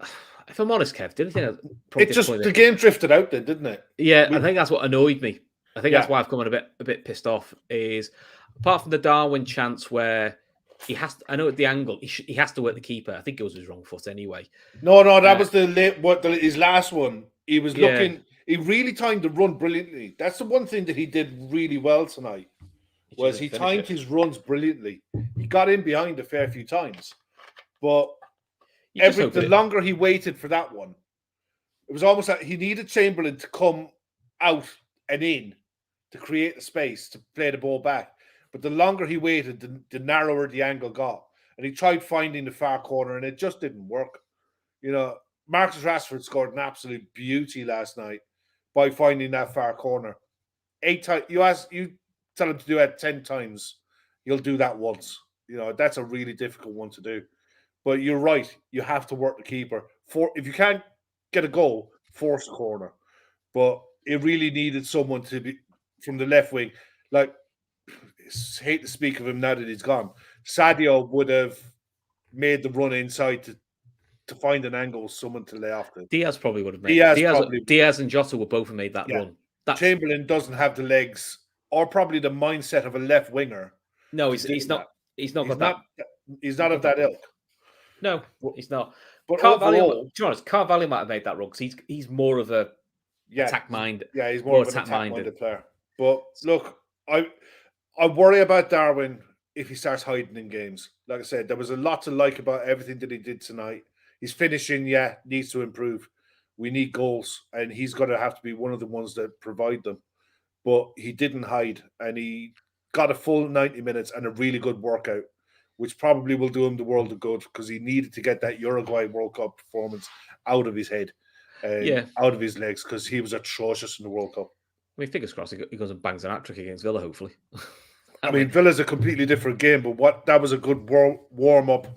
if I'm honest, Kev, didn't think the game drifted out then, didn't it? Yeah, I think that's what annoyed me. I think that's why I've come on a bit pissed off. Is apart from the Darwin chance where he has to, I know at the angle he has to work the keeper. I think it was his wrong foot anyway. No, that was his last one. He was looking. He really timed the run brilliantly. That's the one thing that he did really well tonight. He timed his runs brilliantly. He got in behind a fair few times, but the longer he waited for that one, it was almost like he needed Chamberlain to come out and in to create the space to play the ball back. But the longer he waited, the narrower the angle got, and he tried finding the far corner, and it just didn't work. Marcus Rashford scored an absolute beauty last night by finding that far corner. 8 times you tell him to do it 10 times, he'll do that once. That's a really difficult one to do. But you're right. You have to work the keeper. If you can't get a goal, force a corner. But it really needed someone to be from the left wing. Like, I hate to speak of him now that he's gone. Sadio would have made the run inside to find an angle, someone to lay off to. Diaz probably would have made it. Diaz and Jota would both have made that run. Chamberlain doesn't have the legs or probably the mindset of a left winger. No, he's not. He's not of that ilk. No, he's not. But Carvalho, to be honest, Carvalho might have made that run because he's more of a attack minded. Yeah, he's more of an attack-minded player. But look, I worry about Darwin if he starts hiding in games. Like I said, there was a lot to like about everything that he did tonight. His finishing, needs to improve. We need goals, and he's going to have to be one of the ones that provide them. But he didn't hide, and he got a full 90 minutes and a really good workout, which probably will do him the world of good because he needed to get that Uruguay World Cup performance out of his head and out of his legs because he was atrocious in the World Cup. I mean, fingers crossed he goes and bangs an hat-trick against Villa, hopefully. I mean, Villa's a completely different game, but that was a good warm-up.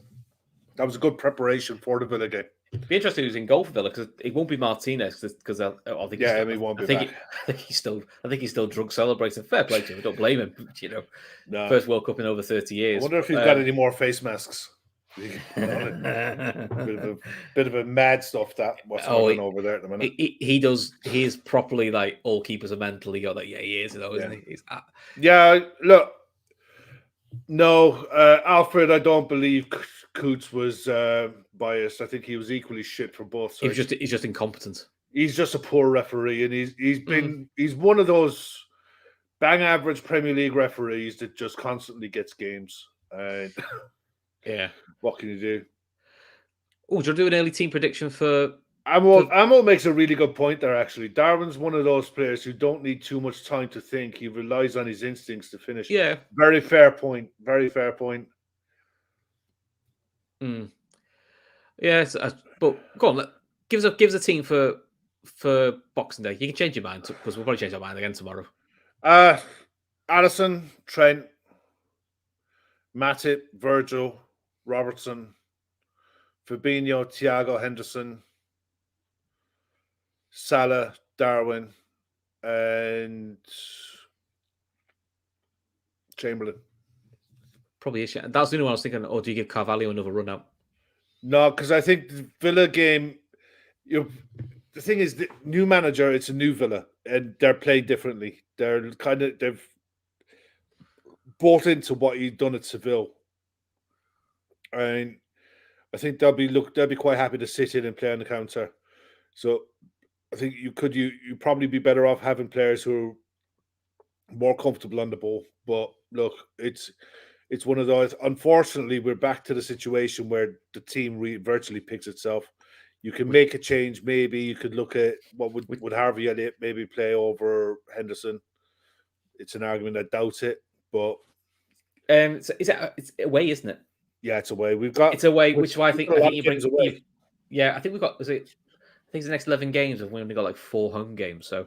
That was a good preparation for the Villa game. It'd be interesting who's in goal for Villa because it won't be Martinez because I think he won't be back. I think he's still drunk celebrating. Fair play to him. I don't blame him. First World Cup in over 30 years. I wonder if he's got any more face masks. Bit of a mad stuff that what's going on over there at the minute. He does. He is properly like all keepers are mentally got that. Yeah, he is though, isn't he? Look. No, Alfred, I don't believe Coots was biased. I think he was equally shit for both sides. He's just incompetent. He's just a poor referee, and he's one of those bang average Premier League referees that just constantly gets games. And what can you do? Oh, do you do an early team prediction for? Amo makes a really good point there, actually. Darwin's one of those players who don't need too much time to think. He relies on his instincts to finish. Yeah. Very fair point. Very fair point. Yes, but go on. Give us a team for Boxing Day. You can change your mind because we'll probably change our mind again tomorrow. Addison, Trent, Matip, Virgil, Robertson, Fabinho, Thiago, Henderson, Salah, Darwin, and Chamberlain. Probably is. That's the only one I was thinking. Or do you give Carvalho another run out? No, because I think the Villa game. The thing is, the new manager. It's a new Villa, and they're playing differently. They've bought into what he'd done at Seville, and I think they'll be quite happy to sit in and play on the counter. So I think you probably be better off having players who are more comfortable on the ball. But look, it's one of those. Unfortunately, we're back to the situation where the team virtually picks itself. You can make a change. Maybe you could look at what would Harvey Elliott maybe play over Henderson. It's an argument. I doubt it, but it's away, isn't it? Yeah, it's away. It's away, which is why I think you bring away. Yeah, I think we've got. I think it's the next 11 games, and we only got like 4 home games. So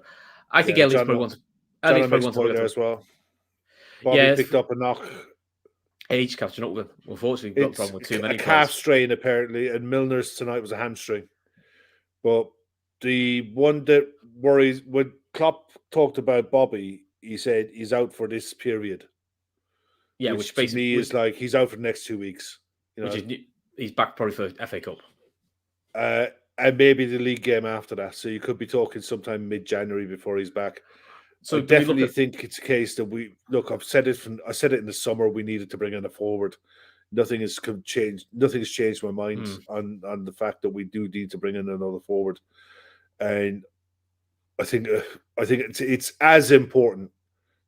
I think Elliott's probably wants. Elliott's probably wants to there as well. Bobby picked up a knock. Age catching up with him. Unfortunately, we've got a problem with too many. A calf strain apparently, and Milner's tonight was a hamstring. But the one that worries when Klopp talked about Bobby, he said he's out for this period. Yeah, which basically is like he's out for the next 2 weeks. He's back probably for FA Cup. And maybe the league game after that. So you could be talking sometime mid-January before he's back. So I definitely think it's a case that I've said it I said it in the summer. We needed to bring in a forward. Nothing has changed. Nothing has changed my mind on the fact that we do need to bring in another forward. And I think it's as important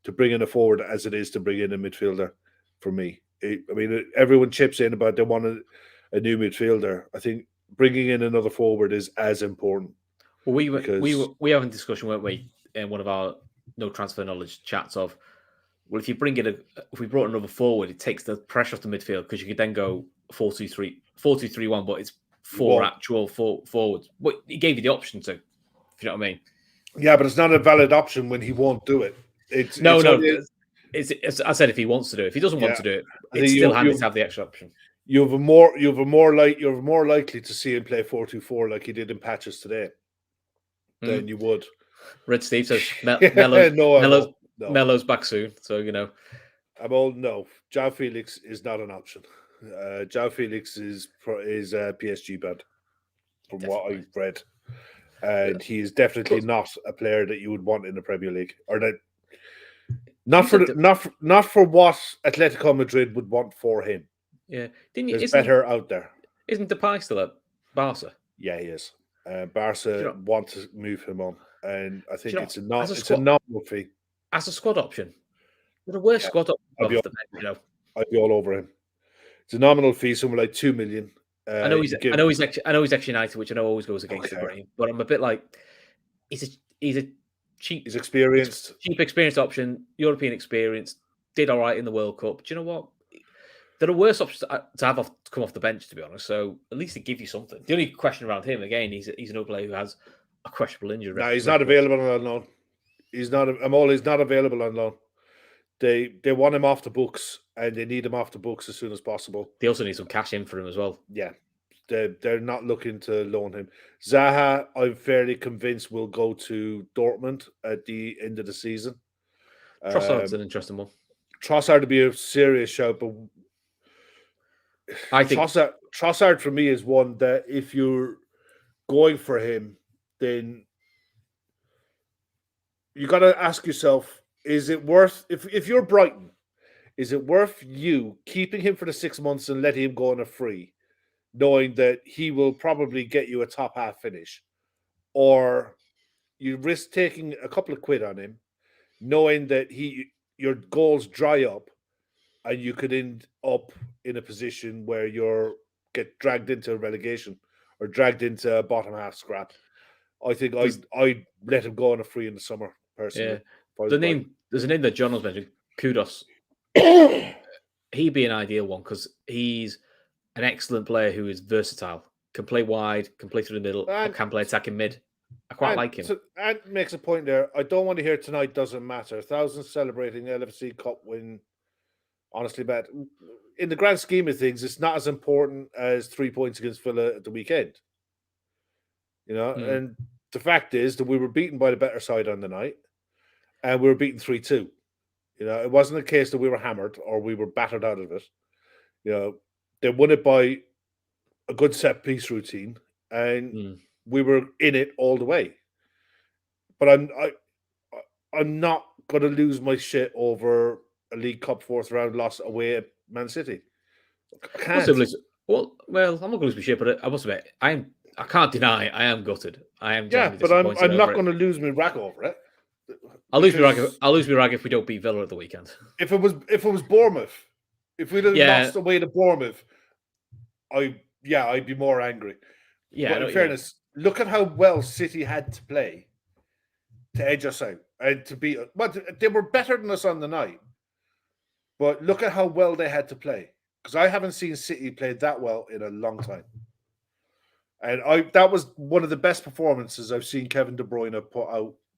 to bring in a forward as it is to bring in a midfielder. For me, everyone chips in about they want a new midfielder. I think bringing in another forward is as important. Well, we having a discussion, weren't we, in one of our no transfer knowledge chats of, well, if we brought another forward, it takes the pressure off the midfield because you could then go 4-2-3-1, but it's actual forwards. But he gave you the option to, if you know what I mean. Yeah, but it's not a valid option when he won't do it. I said if he wants to do it. If he doesn't want to do it, it's still handy to have the extra option. You're more likely to see him play 4-2-4 like he did in patches today than you would. Red Steve says Melo's back soon, so you know. No. João Felix is not an option. João Felix is PSG bad, from what I've read, and he is definitely not a player that you would want in the Premier League, or that not for what Atletico Madrid would want for him. Yeah, there's better out there. Isn't Depay still at Barca? Yeah, he is. Barca want to move him on, and I think it's a nominal fee. As a squad option, the worst squad option. I'd be all over him. It's a nominal fee, somewhere like 2 million. I know he's ex-United, which I know always goes against the grain. But I'm a bit like, he's a cheap. He's experienced. Cheap experienced option, European experience. did all right in the World Cup. Do you know what? There are worse options to have to come off the bench, to be honest. So at least it gives you something. The only question around him, again, he's another player who has a questionable injury. No, he's not available on loan. He's not. He's not available on loan. They want him off the books, and they need him off the books as soon as possible. They also need some cash in for him as well. Yeah, they're not looking to loan him. Zaha, I'm fairly convinced, will go to Dortmund at the end of the season. Trossard's an interesting one. Trossard to be a serious shout, but I think Trossard for me is one that if you're going for him, then you got to ask yourself: is it worth if you're Brighton? Is it worth you keeping him for the 6 months and letting him go on a free, knowing that he will probably get you a top half finish, or you risk taking a couple of quid on him, knowing that your goals dry up, and you could end up in a position where get dragged into relegation or dragged into a bottom half scrap? I think I'd let him go on a free in the summer, personally. Yeah. There's a name that John was mentioning, Kudos. He'd be an ideal one because he's an excellent player who is versatile, can play wide, can play through the middle, or can play attacking mid. I quite like him. So, and makes a point there. I don't want to hear tonight doesn't matter. Thousands celebrating LFC Cup win. Honestly, but in the grand scheme of things, it's not as important as 3 points against Villa at the weekend. And the fact is that we were beaten by the better side on the night, and we were beaten 3-2. It wasn't a case that we were hammered or we were battered out of it. They won it by a good set piece routine, and we were in it all the way. But I'm not going to lose my shit over a League Cup fourth round loss away at Man City. I can't. Well, I'm not going to lose my shit, but I must admit, I can't deny I am gutted. I am. Yeah, but I'm not going to lose my rag over it. I'll lose my rag if we don't beat Villa at the weekend. If it was Bournemouth, if we'd have lost away to Bournemouth, I'd be more angry. Yeah, but in fairness, look at how well City had to play to edge us out and to beat us. Well, they were better than us on the night, but look at how well they had to play. Because I haven't seen City play that well in a long time, and that was one of the best performances I've seen Kevin De Bruyne put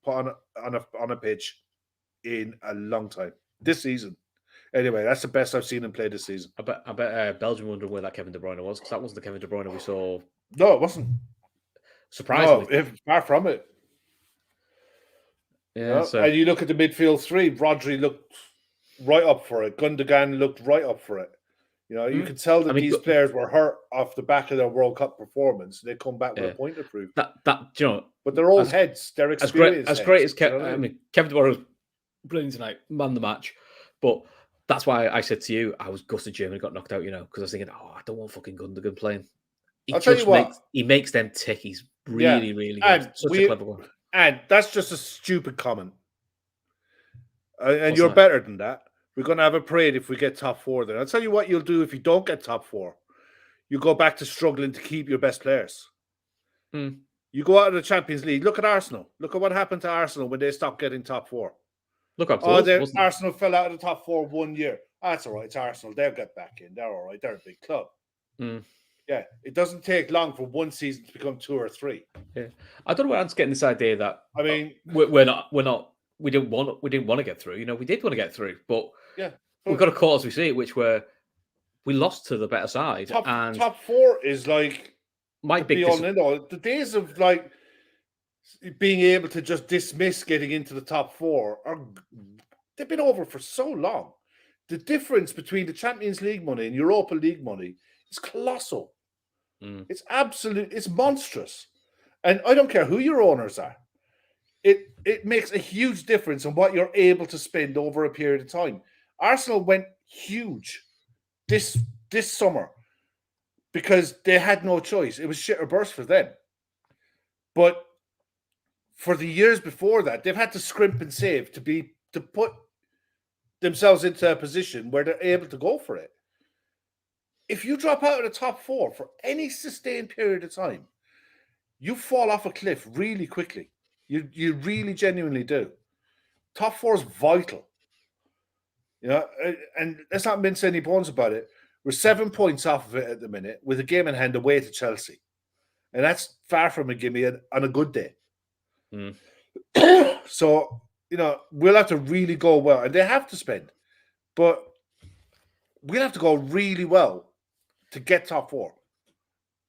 on a pitch in a long time this season. Anyway, that's the best I've seen him play this season. I bet Belgium wondering where that Kevin De Bruyne was, because that wasn't the Kevin De Bruyne we saw. No, it wasn't. Surprisingly. No, far from it. Yeah. And you look at the midfield three, Rodri looked right up for it. Gundogan looked right up for it. You could tell that these players were hurt off the back of their World Cup performance. They come back with a point to prove. But they're old heads. They're experienced. As great as Kevin De Bruyne was brilliant tonight, man the match. But that's why I said to you, I was gutted Germany got knocked out, because I was thinking, I don't want fucking Gundogan playing. I'll tell you what. He makes them tick. He's really, really good. Such a clever one. And that's just a stupid comment. And you're better than that. We're going to have a parade if we get top four then. I'll tell you what you'll do if you don't get top four. You go back to struggling to keep your best players. You go out of the Champions League. Look at Arsenal. Look at what happened to Arsenal when they stopped getting top four. Look up. Arsenal fell out of the top four 1 year. That's all right. It's Arsenal. They'll get back in. They're all right. They're a big club. Yeah, it doesn't take long for one season to become 2 or 3. Yeah, I don't know where I'm getting this idea that we didn't want to get through. We did want to get through, but we've got a call as we see it, which we lost to the better side. Top four is like my big the days of like being able to just dismiss getting into the top four they've been over for so long. The difference between the Champions League money and Europa League money is colossal. It's absolute. It's monstrous, and I don't care who your owners are. It makes a huge difference on what you're able to spend over a period of time. Arsenal went huge this summer because they had no choice. It was shit or burst for them. But for the years before that, they've had to scrimp and save to put themselves into a position where they're able to go for it. If you drop out of the top four for any sustained period of time, you fall off a cliff really quickly. You really genuinely do. Top four is vital. You know, and let's not mince any bones about it. We're 7 points off of it at the minute with a game in hand away to Chelsea. And that's far from a gimme on a good day. Mm. So, you know, we'll have to really go well. And they have to spend. But we'll have to go really well to get top four.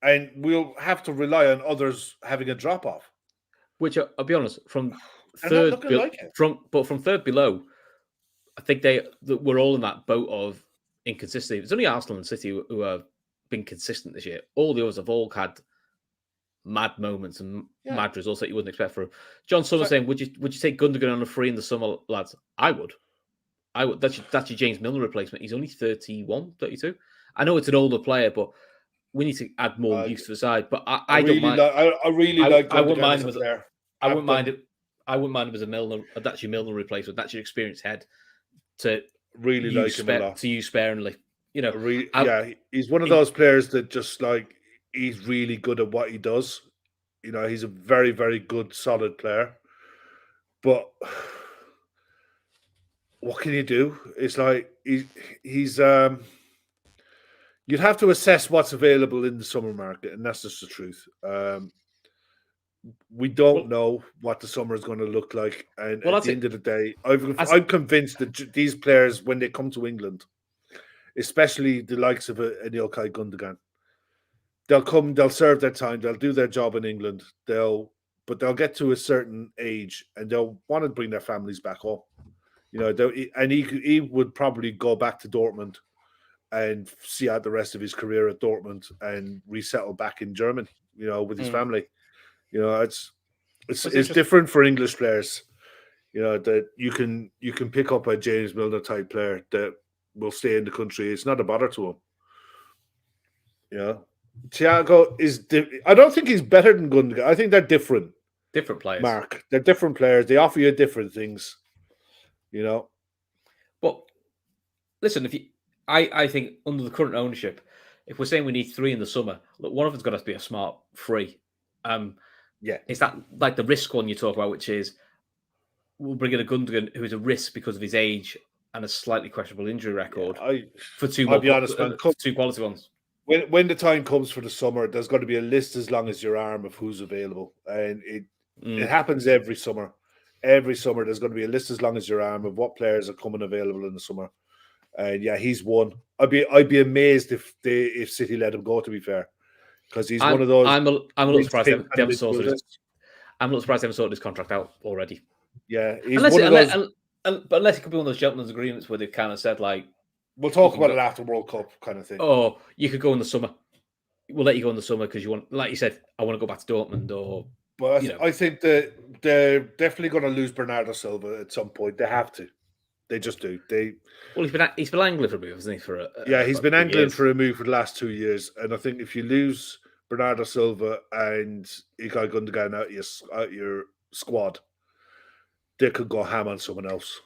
And we'll have to rely on others having a drop off. Which I'll be honest, from They're not third looking like it. from third below, I think we're all in that boat of inconsistency. It's only Arsenal and City who have been consistent this year. All the others have all had mad moments and mad results that you wouldn't expect from them. John Summer saying, would you take Gundogan on a free in the summer, lads? I would. That's your James Milner replacement. He's only 31, 32. I know it's an older player, but we need to add more use to the side. But I don't mind. I really like Gundogan. I wouldn't mind him there. I wouldn't mind it. I wouldn't mind him as a Milner. That's your Milner replacement. That's your experienced head to really like him a lot. To use sparingly. You know, he's one of those players that just like he's really good at what he does. You know, he's a very, very good, solid player. But what can you do? It's like he's you'd have to assess what's available in the summer market, and that's just the truth. We don't know what the summer is going to look like, and at the end of the day, I'm convinced that these players, when they come to England, especially the likes of an Ilkay Gundogan, they'll serve their time, they'll do their job in England, but they'll get to a certain age and they'll want to bring their families back home. You know, and he would probably go back to Dortmund and see out the rest of his career at Dortmund and resettle back in Germany, you know, with his family. You know, it's different for English players. You know, that you can pick up a James Milner type player that will stay in the country. It's not a bother to him. You know, Thiago I don't think he's better than Gundogan. I think they're different. Different players. Mark, they're different players. They offer you different things. You know. But listen, I think under the current ownership, if we're saying we need 3 in the summer, look, one of them's got to be a smart free. Is that like the risk one you talk about, which is we'll bring in a Gundogan who is a risk because of his age and a slightly questionable injury record for 2 I'll be honest, man, 2 quality ones. When the time comes for the summer, there's got to be a list as long as your arm of who's available, and it happens every summer. Every summer, there's going to be a list as long as your arm of what players are coming available in the summer. And he's one. I'd be amazed if City let him go. To be fair, because he's one of those. I'm a little surprised they haven't sorted his contract out already. Yeah, he's one of those. But unless it could be one of those gentlemen's agreements where they've kind of said like, we'll talk about it after World Cup kind of thing. Oh, you could go in the summer. We'll let you go in the summer because you want, like you said, I want to go back to Dortmund or. But I think that they're definitely going to lose Bernardo Silva at some point. They have to. They just do. He's been angling for a move, hasn't he? He's been angling for a move for the last 2 years, and I think if you lose Bernardo Silva and Ilkay Gundogan out your squad, they could go ham on someone else.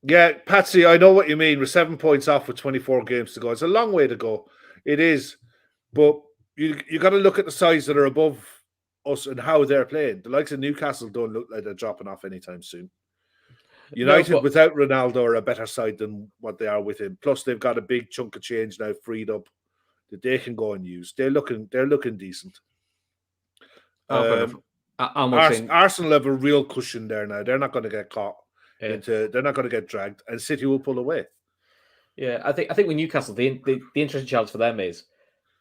Yeah, Patsy, I know what you mean. We're 7 points off with 24 games to go. It's a long way to go. It is, but you got to look at the sides that are above us and how they're playing. The likes of Newcastle don't look like they're dropping off anytime soon. United without Ronaldo are a better side than what they are with him. Plus, they've got a big chunk of change now freed up that they can go and use. They're looking decent. Arsenal have a real cushion there now. They're not going to get caught. They're not going to get dragged, and City will pull away. Yeah, I think with Newcastle, the interesting challenge for them is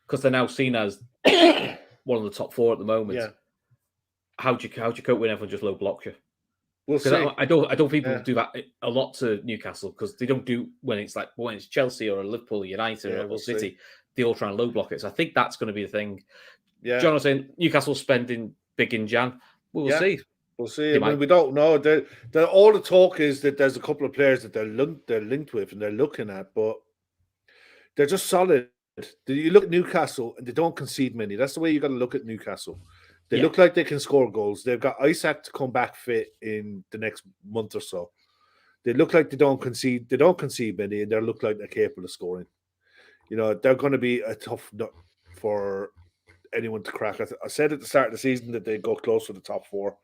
because they're now seen as one of the top 4 at the moment. Yeah. How do you cope when everyone just low blocks you? We'll see. I don't think people do that a lot to Newcastle because they don't do when it's Chelsea or Liverpool, United or City. They all try and low block it. So I think that's going to be the thing. Yeah. John was saying Newcastle spending big in Jan. We'll see. We'll see. I mean, we don't know. All the talk is that there's a couple of players that they're linked with and they're looking at, but they're just solid. You look at Newcastle and they don't concede many. That's the way you got to look at Newcastle. They look like they can score goals. They've got Isaac to come back fit in the next month or so. They look like they don't concede. They don't concede many, and they look like they're capable of scoring. You know, they're going to be a tough nut for anyone to crack. I said at the start of the season that they go close to the top 4.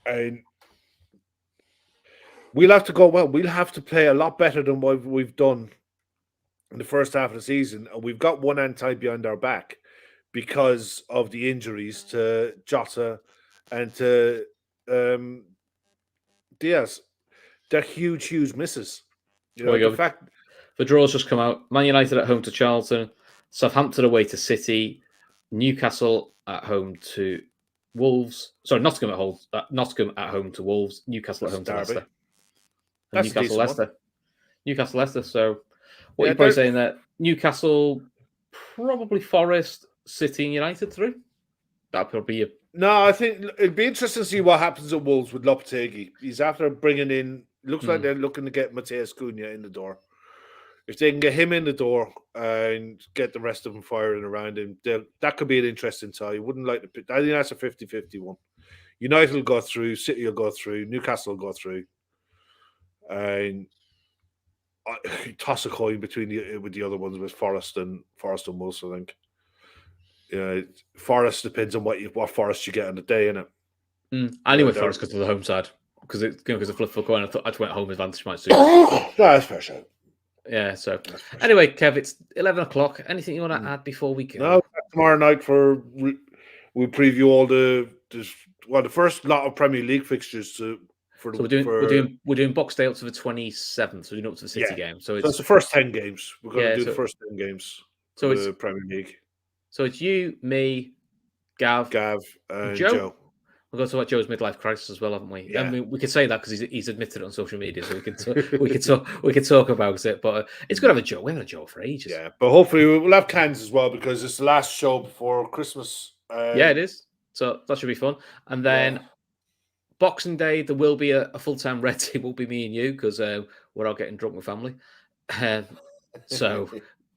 And we'll have to go well. We'll have to play a lot better than what we've done in the first half of the season, and we've got one hand tied behind our back because of the injuries to Jota and to Diaz. They're huge misses. You know, There we the go. fact The draw's just come out. Man United at home to Charlton, Southampton away to City, Newcastle at home to Wolves. Sorry, Nottingham at home to Wolves, Newcastle at home to Leicester. And That's Newcastle Leicester. So what Yeah, you're probably saying that Newcastle, probably Forest, City and United through? That'll probably be No, I think it'd be interesting to see what happens at Wolves with Lopetegui. He's after bringing in. Looks like they're looking to get Mateus Cunha in the door. If they can get him in the door and get the rest of them firing around him, that could be an interesting tie. Wouldn't like to pick. I think that's a 50-50 one. United will go through, City will go through, Newcastle will go through, and toss a coin between with the other ones with Forest and Wolves. I think. Forest depends on what Forest you get on the day, innit? I knew Forest because of the home side because of flip for coin. I thought I'd went home advantage might suit. That's fair shot. Yeah. So anyway, Kev, it's 11 o'clock. Anything you want to add before we go? No, tomorrow night we'll preview all the first lot of Premier League fixtures we're doing box day up to the 27th. So we're doing up to the City game. So it's the first 10 games. We're going to do the first 10 games. So it's the Premier League. So it's you, me, Gav, and Joe. We've got to talk about Joe's midlife crisis as well, haven't we? Yeah. I mean, we could say that because he's admitted it on social media, so we could talk about it. But it's good to have a Joe. We haven't had a Joe for ages. Yeah, but hopefully we'll have cans as well because it's the last show before Christmas. Yeah, it is. So that should be fun. And then Boxing Day, there will be a full-time Reds. It will be me and you because we're all getting drunk with family. So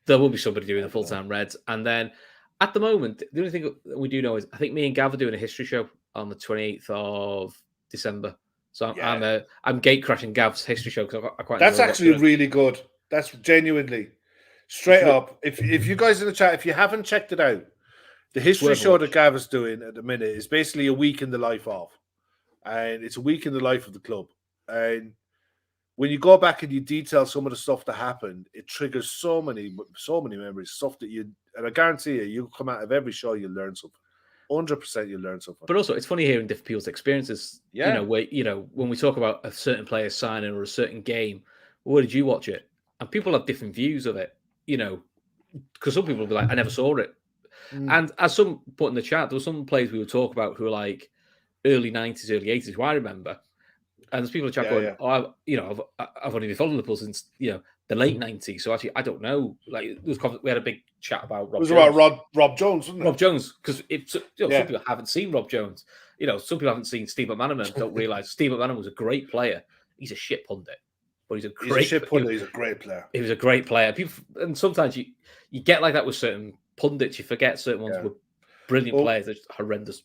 there will be somebody doing the full-time Reds. And then at the moment, the only thing that we do know is I think me and Gav are doing a history show on the 28th of December. So I'm gate crashing Gav's history show because I quite. That's actually really good. That's genuinely straight up. If you guys in the chat, if you haven't checked it out, the history show that Gav is doing at the minute is basically a week in the life of, and it's a week in the life of the club. And when you go back and you detail some of the stuff that happened, it triggers so many memories, stuff that and I guarantee you'll come out of every show, you'll learn something. 100% you'll learn something. But also, it's funny hearing different people's experiences. Yeah. When we talk about a certain player signing or a certain game, where did you watch it? And people have different views of it, because some people will be like, I never saw it. And as some put in the chat, there were some players we would talk about who were like early 90s, early 80s, who I remember. And there's people in the chat going, I've only been following Liverpool since, the late 90s. So actually, I don't know. Like, we had a big chat about Rob Jones. It was about Rob Jones, wasn't it? Rob Jones, because some people haven't seen Rob Jones. Some people haven't seen Steve McManaman and don't realise Steve McManaman was a great player. He's a shit pundit, but he's a great player. He's a great player. He was a great player. And sometimes you get like that with certain pundits. You forget certain ones were brilliant players. They're just horrendous.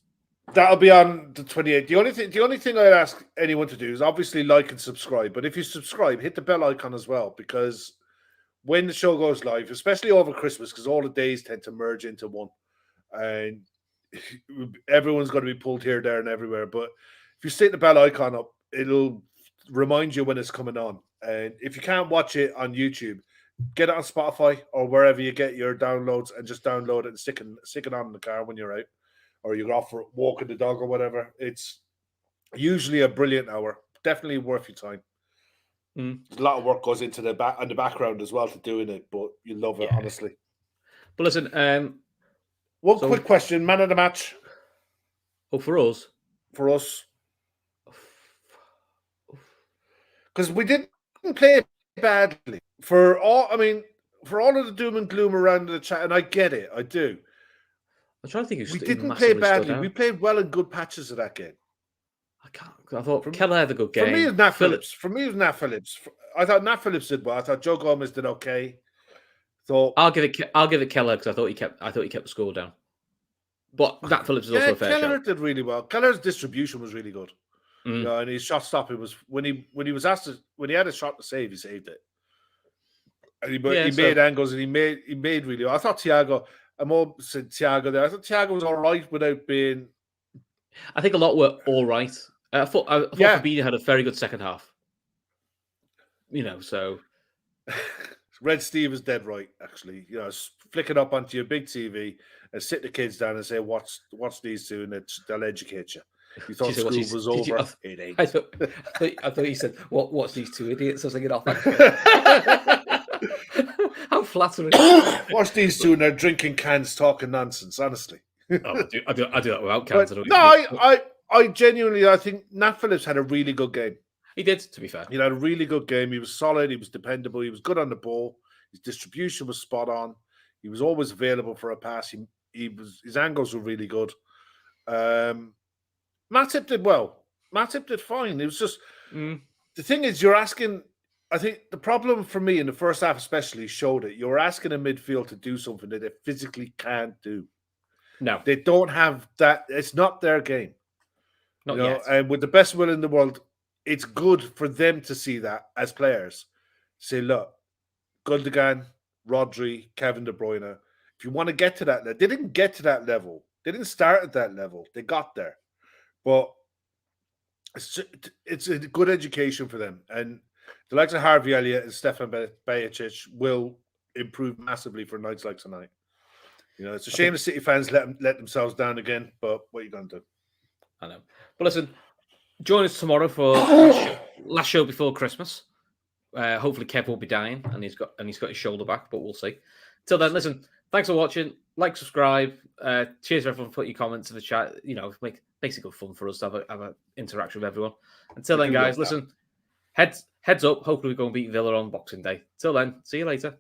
That'll be on the 28th. The only thing I'd ask anyone to do is obviously like and subscribe. But if you subscribe, hit the bell icon as well, because when the show goes live, especially over Christmas, because all the days tend to merge into one, and everyone's going to be pulled here, there, and everywhere. But if you stick the bell icon up, it'll remind you when it's coming on. And if you can't watch it on YouTube, get it on Spotify or wherever you get your downloads, and just download it and stick it on in the car when you're out, or you're off for walking the dog or whatever. It's usually a brilliant hour. Definitely worth your time. A lot of work goes into the background as well to doing it, but you love it, honestly. But listen, one quick question: man of the match? Oh, for us, because we didn't play badly for all of the doom and gloom around the chat, and I get it, I do. I'm trying to think. We didn't play badly. We played well in good patches of that game. I thought Keller had a good game. For me, it was Nat Phillips. I thought Nat Phillips did well. I thought Joe Gomez did okay. I'll give it Keller because I thought he kept the score down. But Nat Phillips is also a fair Keller shot. did really well. Keller's distribution was really good. And his shot stopping was when he had a shot to save, he saved it. And he made angles, and he made really well. I thought Thiago. I'm all said Thiago there. I thought Thiago was all right without being. I think a lot were all right. I thought Fabinho had a very good second half. So Red Steve is dead right, actually. Flick it up onto your big TV and sit the kids down and say, watch these two, and they'll educate you. You thought school was over. It ain't. I thought you said, watch these two idiots. I was thinking, how flattering. Watch these two and they're drinking cans, talking nonsense, honestly. I do that without cans. I genuinely think Nat Phillips had a really good game. He did, to be fair. He had a really good game. He was solid. He was dependable. He was good on the ball. His distribution was spot on. He was always available for a pass. His angles were really good. Matip did well. Matip did fine. It was just the thing is, you're asking. I think the problem for me in the first half, especially, showed it. You're asking a midfield to do something that they physically can't do. No, they don't have that. It's not their game. Not yet. And with the best will in the world, it's good for them to see that as players. Say, look, Gundogan, Rodri, Kevin De Bruyne. If you want to get to that level, they didn't get to that level. They didn't start at that level. They got there, but it's a good education for them. And the likes of Harvey Elliott and Stefan Bajic will improve massively for nights like tonight. It's a shame the City fans let themselves down again, but what are you going to do? I know. But listen, join us tomorrow for last show before Christmas. Hopefully Kev will be dying and he's got his shoulder back, but we'll see. Till then, listen, thanks for watching. Like, subscribe. Cheers for everyone. Put your comments in the chat. Makes it good fun for us to have an interaction with everyone. Until then, guys, listen, heads up. Hopefully we go and beat Villa on Boxing Day. Till then, see you later.